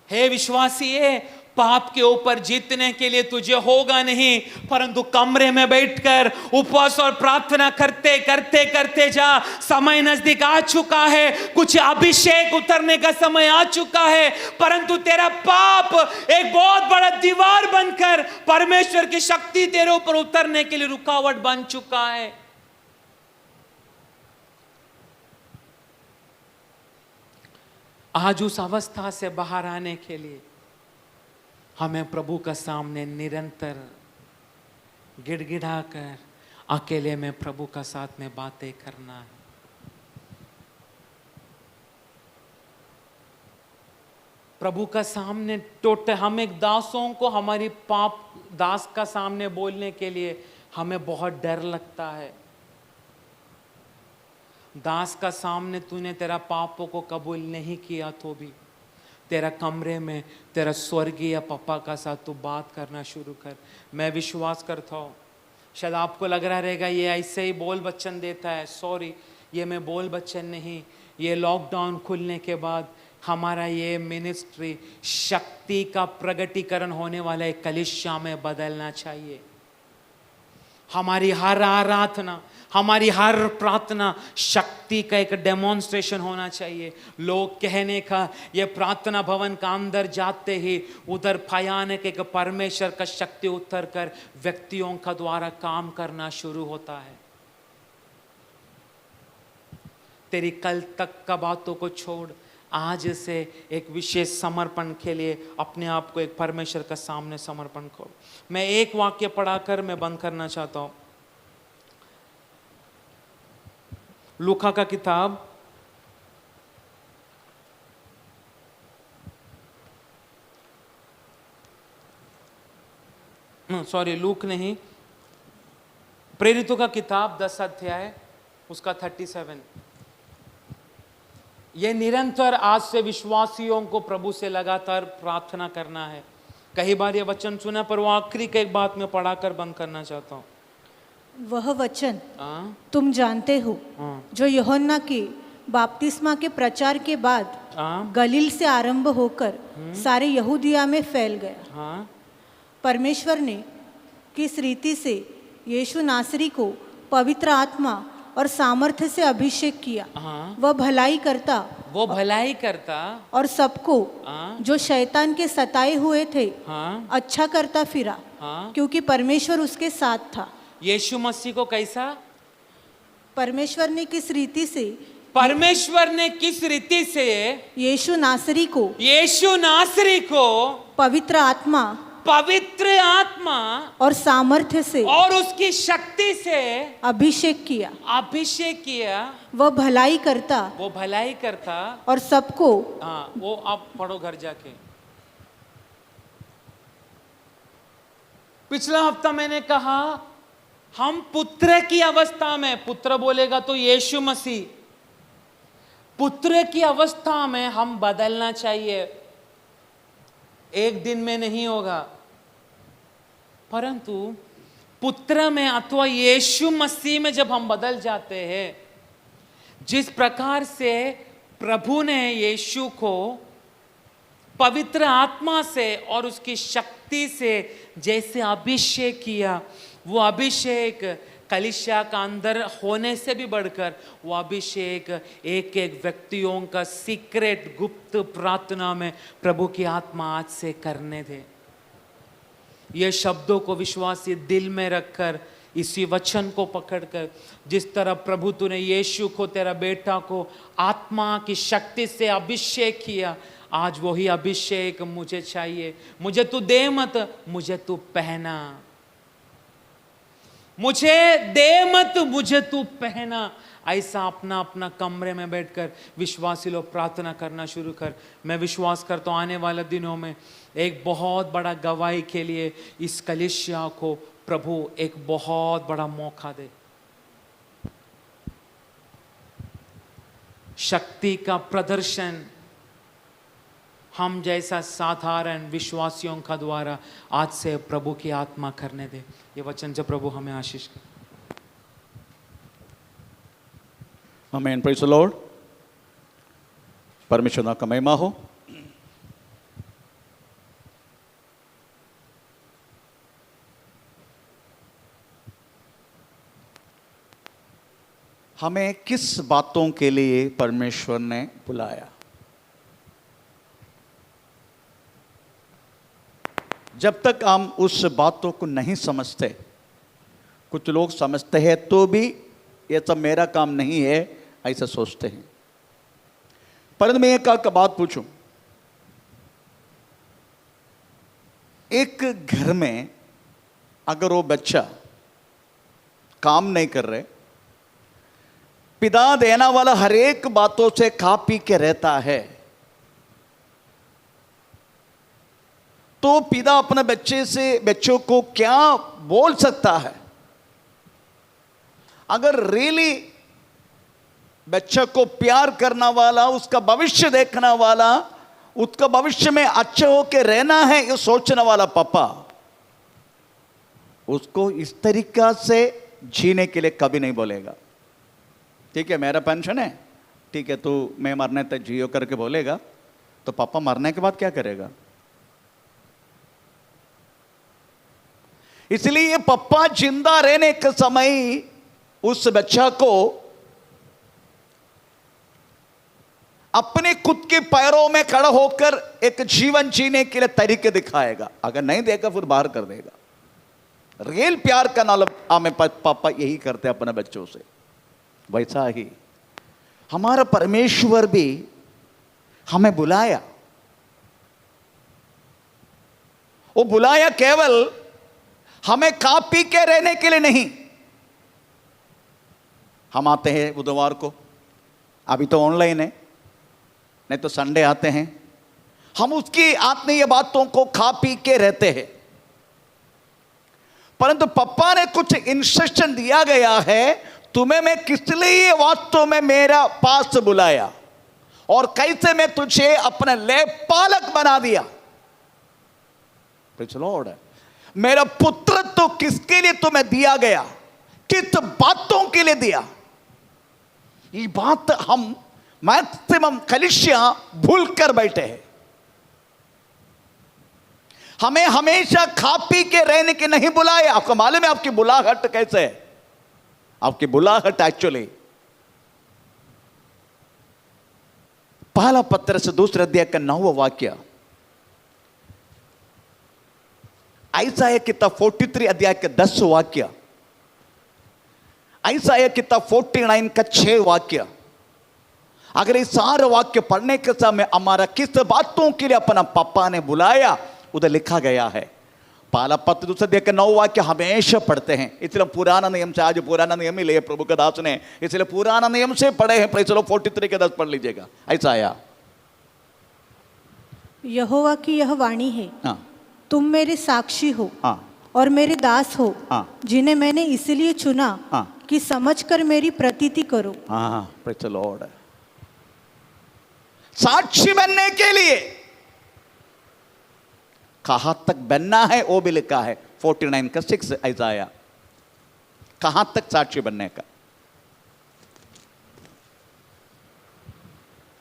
D: हे विश्वासी, पाप के ऊपर जीतने के लिए तुझे होगा नहीं, परंतु कमरे में बैठकर उपवास और प्रार्थना करते करते करते जा। समय नजदीक आ चुका है, कुछ अभिषेक उतरने का समय आ चुका है, परंतु तेरा पाप एक बहुत बड़ा दीवार बनकर परमेश्वर की शक्ति तेरे ऊपर उतरने के लिए रुकावट बन चुका है। आज उस अवस्था से बाहर आने के लिए हमें प्रभु का सामने निरंतर गिड़गिड़ा कर अकेले में प्रभु का साथ में बातें करना है। प्रभु का सामने टोटे हम एक दासों को हमारी पाप दास का सामने बोलने के लिए हमें बहुत डर लगता है। दास का सामने तूने तेरा पापों को कबूल नहीं किया तो भी तेरा कमरे में तेरा स्वर्गीय पापा का साथ तू बात करना शुरू कर। मैं विश्वास करता हूँ, शायद आपको लग रहा रहेगा ये ऐसे ही बोल बच्चन देता है। सॉरी, ये मैं बोल बच्चन नहीं, ये लॉकडाउन खुलने के बाद हमारा ये मिनिस्ट्री शक्ति का प्रगटीकरण होने वाला एक कलीसिया में बदलना चाहिए। हमारी हर आराधना, हमारी हर प्रार्थना शक्ति का एक डेमोन्स्ट्रेशन होना चाहिए। लोग कहने का ये प्रार्थना भवन का अंदर जाते ही उधर भयानक एक परमेश्वर का शक्ति उतर कर व्यक्तियों का द्वारा काम करना शुरू होता है। तेरी कल तक का बातों को छोड़, आज से एक विशेष समर्पण के लिए अपने आप को एक परमेश्वर का सामने समर्पण करो। मैं एक वाक्य पढ़ाकर मैं बंद करना चाहता हूं। लूका का किताब लूक नहीं, प्रेरितों का किताब 10 अध्याय उसका 37। यह निरंतर आज से विश्वासियों को प्रभु से लगातार प्रार्थना करना है। कई बार यह वचन सुना, पर वो आखिरी के एक बात में पढ़ाकर बंद करना चाहता हूँ।
C: वह वचन तुम जानते हो जो यूहन्ना के बपतिस्मा के प्रचार के बाद गलील से आरंभ होकर सारे यहूदिया में फैल गया। परमेश्वर ने किस रीति से यीशु नासरी को पवित्र आत्मा और सामर्थ्य से अभिषेक किया। वह भलाई करता और सबको जो शैतान के सताए हुए थे अच्छा करता फिरा, क्योंकि परमेश्वर उसके साथ था।
D: यीशु मसीह को कैसा?
C: परमेश्वर ने किस रीति से यीशु नासरी को पवित्र आत्मा और सामर्थ्य से
D: और उसकी शक्ति से
C: अभिषेक किया। वह भलाई करता और सबको।
D: वो आप पढ़ो घर जाके। पिछला हफ्ता मैंने कहा हम पुत्र की अवस्था में, पुत्र बोलेगा तो यीशु मसीह, पुत्र की अवस्था में हम बदलना चाहिए। एक दिन में नहीं होगा, परंतु पुत्र में अथवा यीशु मसीह में जब हम बदल जाते हैं, जिस प्रकार से प्रभु ने यीशु को पवित्र आत्मा से और उसकी शक्ति से जैसे अभिषेक किया, वो अभिषेक कलीसिया का अंदर होने से भी बढ़कर वो अभिषेक एक एक व्यक्तियों का सीक्रेट गुप्त प्रार्थना में प्रभु की आत्मा आज से करने दे। ये शब्दों को विश्वासी दिल में रखकर, इसी वचन को पकड़कर, जिस तरह प्रभु तूने यीशु को, तेरा बेटा को आत्मा की शक्ति से अभिषेक किया, आज वही अभिषेक मुझे चाहिए। मुझे तू दे मत, मुझे तू पहना। मुझे दे मत, मुझे तू पहना। ऐसा अपना अपना कमरे में बैठकर विश्वासी लोग प्रार्थना करना शुरू कर। मैं विश्वास करता हूँ आने वाले दिनों में एक बहुत बड़ा गवाही के लिए इस कलीसिया को प्रभु एक बहुत बड़ा मौका दे। शक्ति का प्रदर्शन हम जैसा साधारण विश्वासियों का द्वारा आज से प्रभु की आत्मा करने दे। ये वचन जब प्रभु हमें आशीष करे।
E: आमीन। Praise the Lord. परमेश्वर का महिमा हो। हमें किस बातों के लिए परमेश्वर ने बुलाया? जब तक हम उस बातों को नहीं समझते, कुछ लोग समझते हैं तो भी ये सब मेरा काम नहीं है ऐसा सोचते हैं। परंतु मैं एक बात पूछूं, एक घर में अगर वो बच्चा काम नहीं कर रहे, पिता देना वाला हर एक बातों से खा पी के रहता है, तो पिता अपने बच्चों को क्या बोल सकता है? अगर रियली बच्चे को प्यार करना वाला, उसका भविष्य देखना वाला, उसका भविष्य में अच्छे होके रहना है ये सोचने वाला पापा, उसको इस तरीका से जीने के लिए कभी नहीं बोलेगा। ठीक है मेरा पेंशन है, ठीक है तू मैं मरने तक जियो करके बोलेगा, तो पापा मरने के बाद क्या करेगा? इसलिए पापा जिंदा रहने के समय उस बच्चा को अपने खुद के पैरों में खड़ा होकर एक जीवन जीने के लिए तरीके दिखाएगा। अगर नहीं देगा फिर बाहर कर देगा। रियल प्यार का नाम हमें पापा यही करते हैं अपने बच्चों से। वैसा ही हमारा परमेश्वर भी हमें बुलाया। वो बुलाया केवल हमें खा पी के रहने के लिए नहीं। हम आते हैं बुधवार को, अभी तो ऑनलाइन है, नहीं तो संडे आते हैं, हम उसकी आत्मीय बातों को खा पी के रहते हैं। परंतु पप्पा ने कुछ इंस्ट्रक्शन दिया गया है, तुम्हें मैं किस लिए वास्तव में मेरा पास बुलाया और कैसे मैं तुझे अपने लेपालक बना दिया। Praise the Lord. मेरा पुत्र तो किसके लिए तुम्हें दिया गया, किस बातों के लिए दिया, ये बात हम मैक्सिमम कलीसिया भूल कर बैठे हैं। हमें हमेशा खा पी के रहने के नहीं बुलाया। आपको मालूम है आपकी बुलाहट कैसे है? आपकी बुलाहट एक्चुअली पहला पत्र से दूसरे अध्याय का 9वां वाक्य, ऐसाया किताब 43 अध्याय के 10 वाक्य, ऐसाया किताब 49 का 6 वाक्य। अगर ये सारे वाक्य पढ़ने के समय हमारा किस बातों के लिए अपना पापा ने बुलाया उधर लिखा गया है। पहला पत्र दूसरे अध्याय के 9 वाक्य हमेशा पढ़ते हैं, इसलिए पुराना नियम से, आज पुराना नियम ही लिए प्रभु का दास ने, इसलिए पुराना नियम से पढ़े हैं। Praise the Lord. 43 के 10 पढ़ लीजिएगा। ऐसा आया,
C: यहोवा की यह वाणी है,
E: हाँ
C: तुम मेरे साक्षी हो
E: हाँ
C: और मेरे दास हो,
E: हाँ।
C: जिन्हें मैंने इसलिए चुना
E: हाँ।
C: कि समझकर मेरी प्रतीति करो।
E: हाँ। Praise the Lord. साक्षी बनने के लिए कहां तक बनना है वो भी लिखा है 49 का 6 ऐसा आया, कहां तक साक्षी बनने का।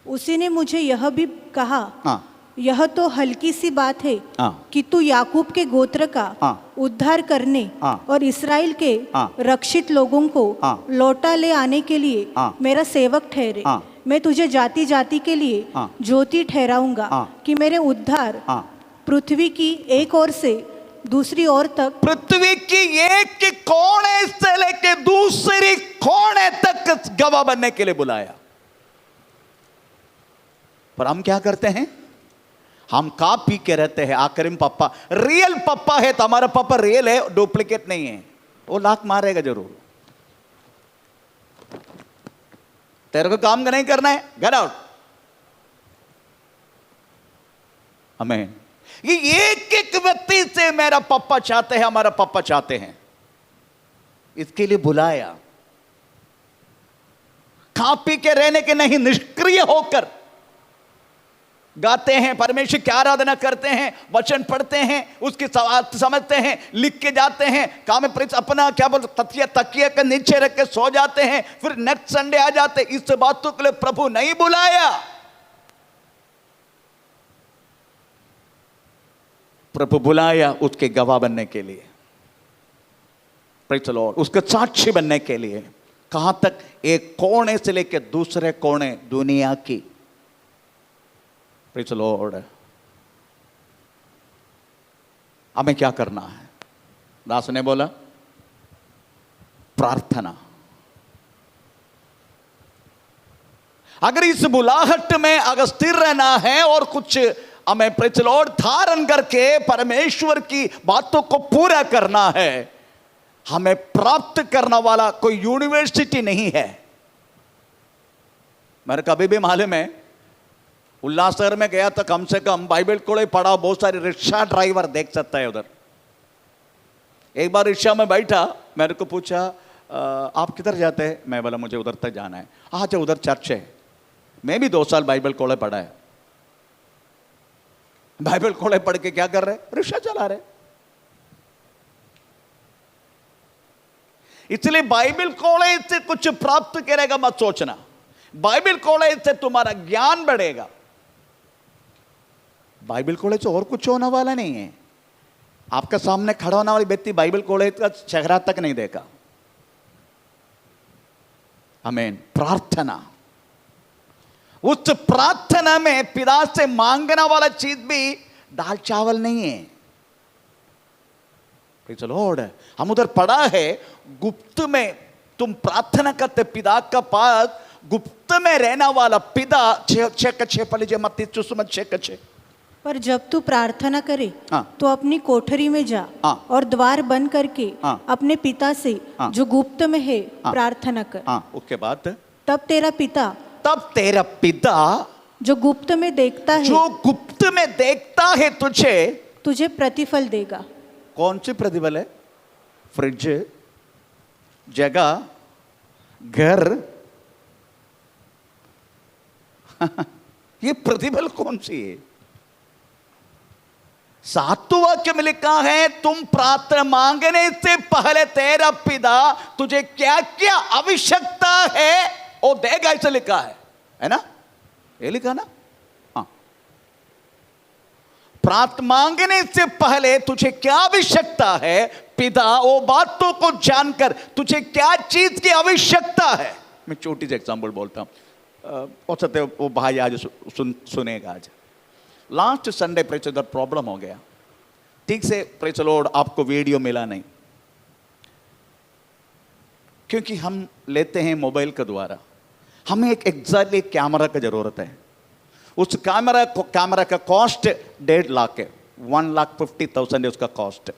C: उसी ने मुझे यह भी कहा,
E: हाँ
C: यह तो हल्की सी बात है
E: हाँ
C: कि तू याकूब के गोत्र का
E: हाँ।
C: उद्धार करने
E: हाँ।
C: और इसराइल के
E: हाँ।
C: रक्षित लोगों को
E: हाँ।
C: लौटा ले आने के लिए
E: हाँ।
C: मेरा सेवक ठहरे।
E: हाँ।
C: मैं तुझे जाति जाति के लिए
E: हाँ।
C: ज्योति ठहराऊंगा
E: हाँ।
C: कि मेरे उद्धार
E: हाँ।
C: पृथ्वी की एक ओर से दूसरी ओर तक,
E: पृथ्वी की एक कोने से लेकर दूसरी कोने तक गवाह बनने के लिए बुलाया। पर हम क्या करते हैं? हम खा पी के रहते हैं। आखिर में पापा रियल पापा है तो हमारा पापा रियल है, डुप्लीकेट नहीं है। वो लात मारेगा जरूर। तेरे को काम नहीं करना है, गेट आउट। आमीन। ये एक एक व्यक्ति से मेरा पापा चाहते हैं, हमारा पापा चाहते हैं, इसके लिए बुलाया। खा पी के रहने के नहीं, निष्क्रिय होकर गाते हैं, परमेश्वर की आराधना करते हैं, वचन पढ़ते हैं, उसकी समझते हैं, लिख के जाते हैं, काम अपना क्या बोलते तकिया के नीचे रख के सो जाते हैं, फिर नेक्स्ट संडे आ जाते। इस बातों के लिए प्रभु नहीं बुलाया। प्रभु बुलाया उसके गवाह बनने के लिए, प्रेज़ द लॉर्ड, उसके साक्षी बनने के लिए। कहां तक? एक कोने से लेकर दूसरे कोने दुनिया की। Praise the Lord. हमें क्या करना है? दास ने बोला प्रार्थना। अगर इस बुलाहट में अगर स्थिर रहना है और कुछ हमें प्रेज़ द लॉर्ड धारण करके परमेश्वर की बातों को पूरा करना है, हमें प्राप्त करने वाला कोई यूनिवर्सिटी नहीं है। मेरे कभी भी मालूम है, उल्लासनगर में गया तो कम से कम बाइबल कॉलेज पढ़ा, बहुत सारे रिक्शा ड्राइवर देख सकता है उधर। एक बार रिक्शा में बैठा, मेरे को पूछा आप किधर जाते हैं? मैं बोला मुझे उधर तक जाना है। अच्छा उधर चर्च है। मैं भी 2 साल बाइबल कॉलेज पढ़ा है। बाइबल कॉलेज पढ़ के क्या कर रहे? रिक्शा चला रहे। इसलिए बाइबल कॉलेज से कुछ प्राप्त करेगा मत सोचना। बाइबल कॉलेज से तुम्हारा ज्ञान बढ़ेगा। बाइबल कॉलेज से और कुछ होने वाला नहीं है। आपका सामने खड़ा होने वाली व्यक्ति बाइबल कॉलेज का चेहरा तक नहीं देखा। आमीन। प्रार्थना, उस प्रार्थना में पिता से मांगने वाला चीज भी दाल चावल नहीं है। लॉर्ड, हम उधर पढ़ा है गुप्त में तुम प्रार्थना करते पिता का पास, गुप्त में रहना वाला पिता 6:6 पढ़ लीजिए, मत्ती सुसमाचार 6:6।
C: पर जब तू प्रार्थना करे
E: हाँ।
C: तो अपनी कोठरी में जा
E: हाँ।
C: और द्वार बंद करके
E: हाँ।
C: अपने पिता से
E: हाँ।
C: जो गुप्त में है
E: हाँ।
C: प्रार्थना कर।
E: हाँ, उसके बाद
C: तब तेरा पिता जो गुप्त में देखता है,
E: जो गुप्त में देखता है
C: तुझे प्रतिफल देगा।
E: कौन सी प्रतिफल है? फ्रिज, जगह, घर ये प्रतिफल कौन सी है? 7वें वाक्य में लिखा है तुम प्रार्थना मांगने से पहले तेरा पिता तुझे क्या क्या आवश्यकता है वो देगा, ऐसा लिखा है ना? ये लिखा ना? हाँ, प्रार्थना मांगने से पहले तुझे क्या आवश्यकता है, पिता वो बातों को जानकर तुझे क्या चीज की आवश्यकता है। मैं छोटी सी एग्जांपल बोलता हूं, हो सकते वो भाई आज सुनेगा। आज लास्ट संडे प्रेज उधर प्रॉब्लम हो गया, ठीक से प्रेज लॉर्ड आपको वीडियो मिला नहीं, क्योंकि हम लेते हैं मोबाइल के द्वारा। हमें एक एग्जैक्टली कैमरा की जरूरत है। उस कैमरा का कॉस्ट 1.5 लाख है, 1,50,000 है उसका कॉस्ट।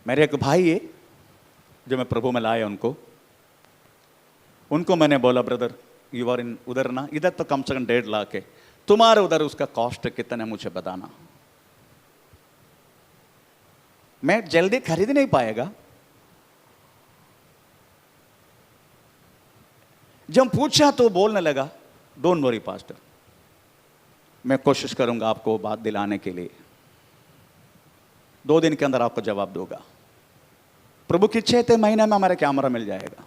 E: मेरे एक भाई है जो मैं प्रभु में लाया, उनको मैंने बोला ब्रदर यू आर इन उधर ना, इधर तो कम से कम 1.5 लाख है, तुम्हारे उधर उसका कॉस्ट कितना है मुझे बताना। मैं जल्दी खरीद नहीं पाएगा। जब पूछा तो बोलने लगा डोंट वरी पास्टर, मैं कोशिश करूंगा आपको बात दिलाने के लिए, 2 दिन के अंदर आपको जवाब दूंगा। प्रभु की इच्छा है महीने में हमारा कैमरा मिल जाएगा।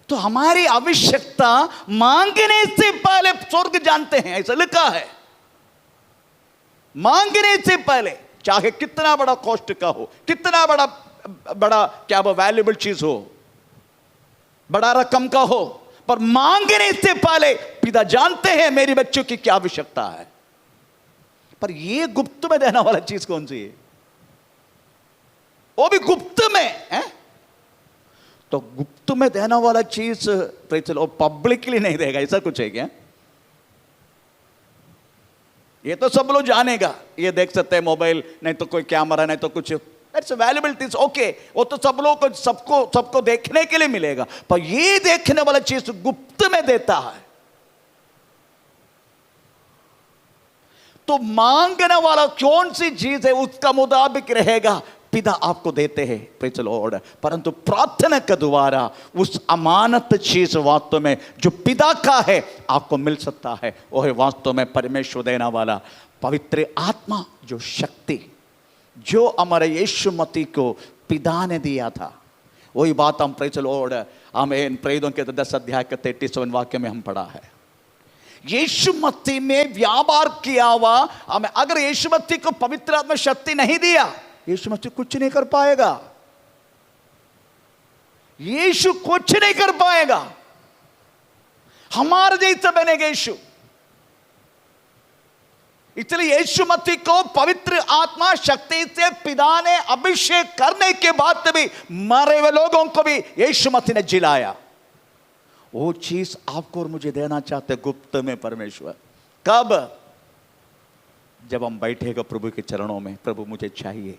E: तो हमारी आवश्यकता मांगने से पहले स्वर्ग जानते हैं, ऐसा लिखा है। मांगने से पहले, चाहे कितना बड़ा कॉस्ट का हो, कितना बड़ा क्या वैल्यूबल चीज हो, बड़ा रकम का हो, पर मांगने से पहले पिता जानते हैं मेरी बच्चों की क्या आवश्यकता है। पर ये गुप्त में देने वाला चीज कौन सी है? वो भी गुप्त में है। तो गुप्त में देने वाला चीज चलो पब्लिकली नहीं देगा, ऐसा कुछ है क्या? ये तो सब लोग जानेगा, ये देख सकते हैं मोबाइल, नहीं तो कोई कैमरा, नहीं तो कुछ, दैट्स वैल्यूबल थिंग्स, ओके, वो तो सब लोग को सबको देखने के लिए मिलेगा। पर ये देखने वाला चीज गुप्त में देता है। तो मांगने वाला कौन सी चीज है उसका मुताबिक रहेगा, पिता आपको देते हैं प्रेज़ द लॉर्ड। परंतु प्रार्थना के द्वारा उस अमानत चीज वास्तव में जो पिता का है आपको मिल सकता है, वो है वास्तव में परमेश्वर देने वाला पवित्र आत्मा, जो शक्ति जो हमारे यीशु मसीह को पिता ने दिया था। वही बात हम प्रेज़ द लॉर्ड आमीन प्रेरितों के 10 अध्याय के 33वें वाक्य में हम पढ़ा है। यीशु मसीह में व्यापार किया हुआ हमें, अगर यीशु मसीह को पवित्र आत्मा शक्ति नहीं दिया, यीशु मसीह कुछ नहीं कर पाएगा। यीशु कुछ नहीं कर पाएगा, हमारे जैसा बनेगा यीशु। इसलिए यीशु मसीह को पवित्र आत्मा शक्ति से पिता ने अभिषेक करने के बाद भी मरे हुए लोगों को भी यीशु मसीह ने जिलाया। वो चीज आपको और मुझे देना चाहते गुप्त में परमेश्वर। कब? जब हम बैठेगा प्रभु के चरणों में, प्रभु मुझे चाहिए,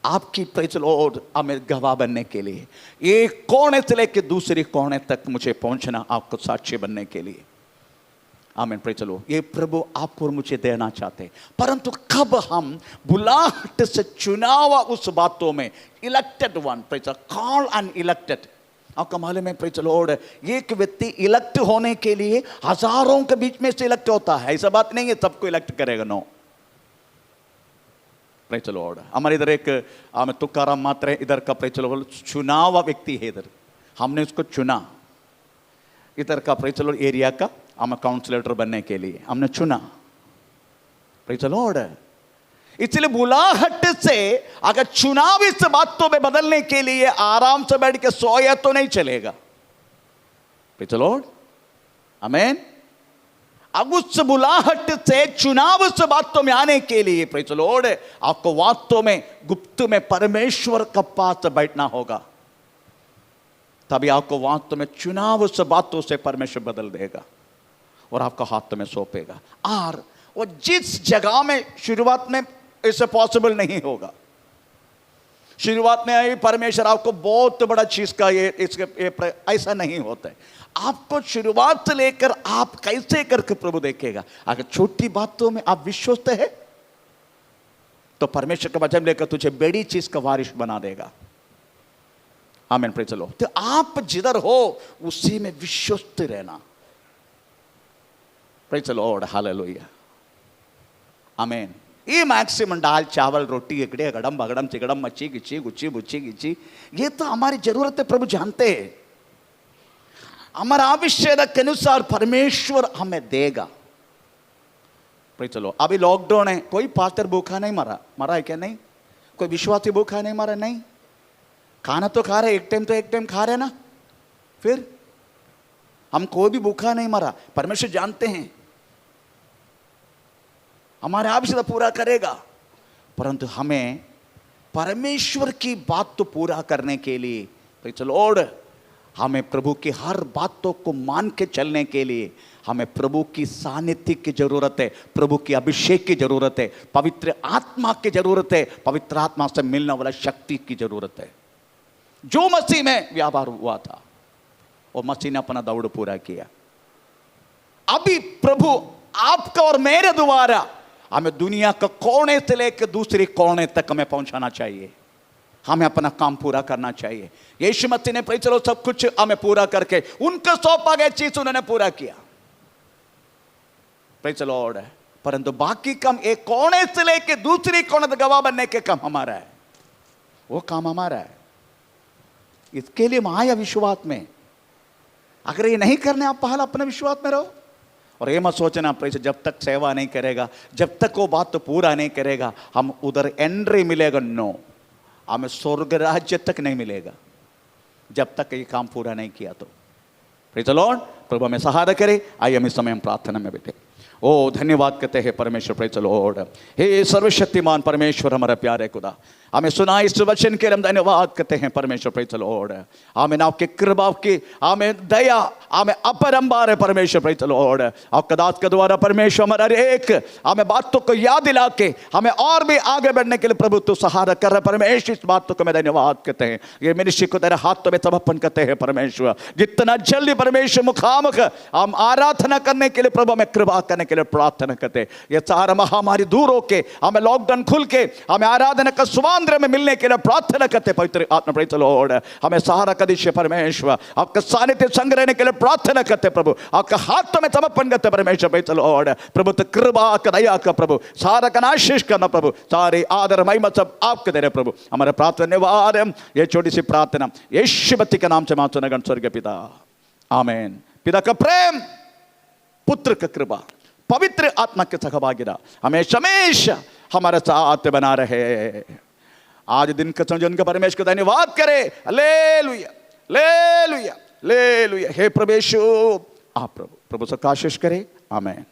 E: आपकी प्रेज लॉर्ड हमें गवाह बनने के लिए, एक कोने से लेकर दूसरे कोने तक मुझे पहुंचना, आपको साक्षी बनने के लिए। आमीन, प्रेज लॉर्ड। ये प्रभु आपको और मुझे देना चाहते हैं, परंतु कब हम बुलाहट से चुना हुआ उस बातों में, elected one, praise call and elected. आपका मालूम है प्रेज लॉर्ड, एक व्यक्ति इलेक्ट होने के लिए हजारों के बीच में से इलेक्ट होता है, ऐसा बात नहीं है सबको इलेक्ट करेगा, नो। प्रेज लॉर्ड, हमारे इधर एक तुकाराम मात्र इधर का प्रेज लॉर्ड चुना हुआ व्यक्ति है, इधर हमने उसको चुना, इधर का प्रेज लॉर्ड एरिया का हम काउंसलर बनने के लिए हमने चुना। प्रेज लॉर्ड, इसलिए बुलाहट से अगर चुनाव इस बातों में बदलने के लिए आराम से बैठ के सोया तो नहीं चलेगा। प्रेज लॉर्ड, आमीन। अब उस बुलाहट से चुनाव उस बातों में आने के लिए प्रेज लॉर्ड आपको वास्तव में गुप्त में परमेश्वर का पास बैठना होगा, तभी आपको वास्तव में चुनाव उस बातों से परमेश्वर बदल देगा और आपका हाथ में सौंपेगा। और वो जिस जगह में शुरुआत में इससे पॉसिबल नहीं होगा, शुरुआत में परमेश्वर आपको बहुत बड़ा चीज का ऐसा नहीं होता है। आपको शुरुआत से लेकर आप कैसे करके प्रभु देखेगा। अगर छोटी बातों में आप विश्वस्त है तो परमेश्वर का वचन लेकर तुझे बड़ी चीज का वारिश बना देगा। आमीन, प्रेज द लॉर्ड। तो आप जिधर हो उसी में विश्वस्त रहना। प्रेज द लॉर्ड, हालेलुया, आमीन। ये मैक्सिमम दाल चावल रोटी एकड़े गड़म बगड़म चिगड़म मच्छी गिच्छी गुच्छी बुच्छी गिच्छी, ये तो हमारी जरूरत है, प्रभु जानते हैं। हमारा आवश्यकता के अनुसार परमेश्वर हमें देगा। Praise the Lord. अभी लॉकडाउन है, कोई पास्टर भूखा नहीं मरा है क्या? नहीं। कोई विश्वासी भूखा नहीं मरा? नहीं। खाना तो खा रहे, एक टाइम खा रहे ना। फिर हम कोई भी भूखा नहीं मरा। परमेश्वर जानते हैं हमारे आवश्यकता पूरा करेगा, परंतु हमें परमेश्वर की बात तो पूरा करने के लिए प्रेज द लॉर्ड हमें प्रभु की हर बातों को मान के चलने के लिए हमें प्रभु की सानिध्य की जरूरत है, प्रभु की अभिषेक की जरूरत है, पवित्र आत्मा की जरूरत है, पवित्र आत्मा से मिलने वाला शक्ति की जरूरत है। जो मसीह में व्यापार हुआ था और मसीह ने अपना दौड़ पूरा किया। अभी प्रभु आपका और मेरे द्वारा हमें दुनिया का कोने से लेकर दूसरे कोने तक हमें पहुंचाना चाहिए। हमें अपना काम पूरा करना चाहिए। यीशु मसीह ने प्रेज द लॉर्ड सब कुछ हमें पूरा करके उनको सौंपा गया चीज उन्होंने पूरा किया। Praise the Lord. परंतु बाकी काम एक कोने से लेकर दूसरी कोने तक गवाह बनने के काम हमारा है, वो काम हमारा है। इसके लिए माया विश्वास में, अगर ये नहीं करने आप पहले अपने विश्वास में रहो और ये मत सोचना प्रेज जब तक सेवा नहीं करेगा, जब तक वो बात तो पूरा नहीं करेगा हम उधर एंट्री मिलेगा। नो, हमें स्वर्ग राज्य तक नहीं मिलेगा जब तक ये काम पूरा नहीं किया। तो प्रेज द लॉर्ड, प्रभु हमें सहारा करे। आइए हम इस समय हम प्रार्थना में बैठे। ओ धन्यवाद कहते हैं परमेश्वर। Praise the Lord. हे सर्वशक्तिमान परमेश्वर, हमारा प्यारे खुदा, हमें सुना इस वचन के हम धन्यवाद कहते हैं परमेश्वर। Praise the Lord. आमीन। आपके कृपा की हमें दया हमें अपरंपार है परमेश्वर। Praise the Lord. आपका दास के द्वारा परमेश्वर हमारा एक हमें बातों को याद दिला के हमें और भी आगे बढ़ने के लिए प्रभु तो सहारा कर रहे परमेश्वर। इस बातों को मैं धन्यवाद कहते हैं। ये मिनिस्ट्री को तेरे हाथों में समर्पण करते हैं परमेश्वर। जितना जल्दी परमेश्वर मुखामुख हम आराधना करने के लिए प्रभु हमें कृपा करने के लिए प्रार्थना करते हैं। ये सारा महामारी दूर होके हमें लॉकडाउन खुल के हमें आराधना का स्वांद्र में मिलने के लिए प्रार्थना करते। पवित्र आत्मा प्रेज द लॉर्ड हमें सहारा कर दीजिए परमेश्वर। आपका सानिध्य संग रहने के लिए प्रार्थना करते प्रभु। आपका हाथों में समर्पण करते परमेश्वर। Praise the Lord. प्रभु तो कृपा का दया का प्रभु सारा का आशीष करना प्रभु। सारे आदर महिमा सब आपके दे रहे प्रभु। हमारे प्रार्थना निवार ये छोटी सी प्रार्थना यीशु मसीह के नाम से मांगते हैं स्वर्गीय पिता, आमीन। पिता का प्रेम, पुत्र का कृपा, पवित्र आत्मा के सहभागिता हमेशा हमेशा हमारे साथ बना रहे। आज दिन का संजन का परमेश्वर को धन्यवाद करे। Hallelujah, hallelujah, hallelujah. हे प्रभु यीशु, आप प्रभु सबका आशीष करे। आमीन।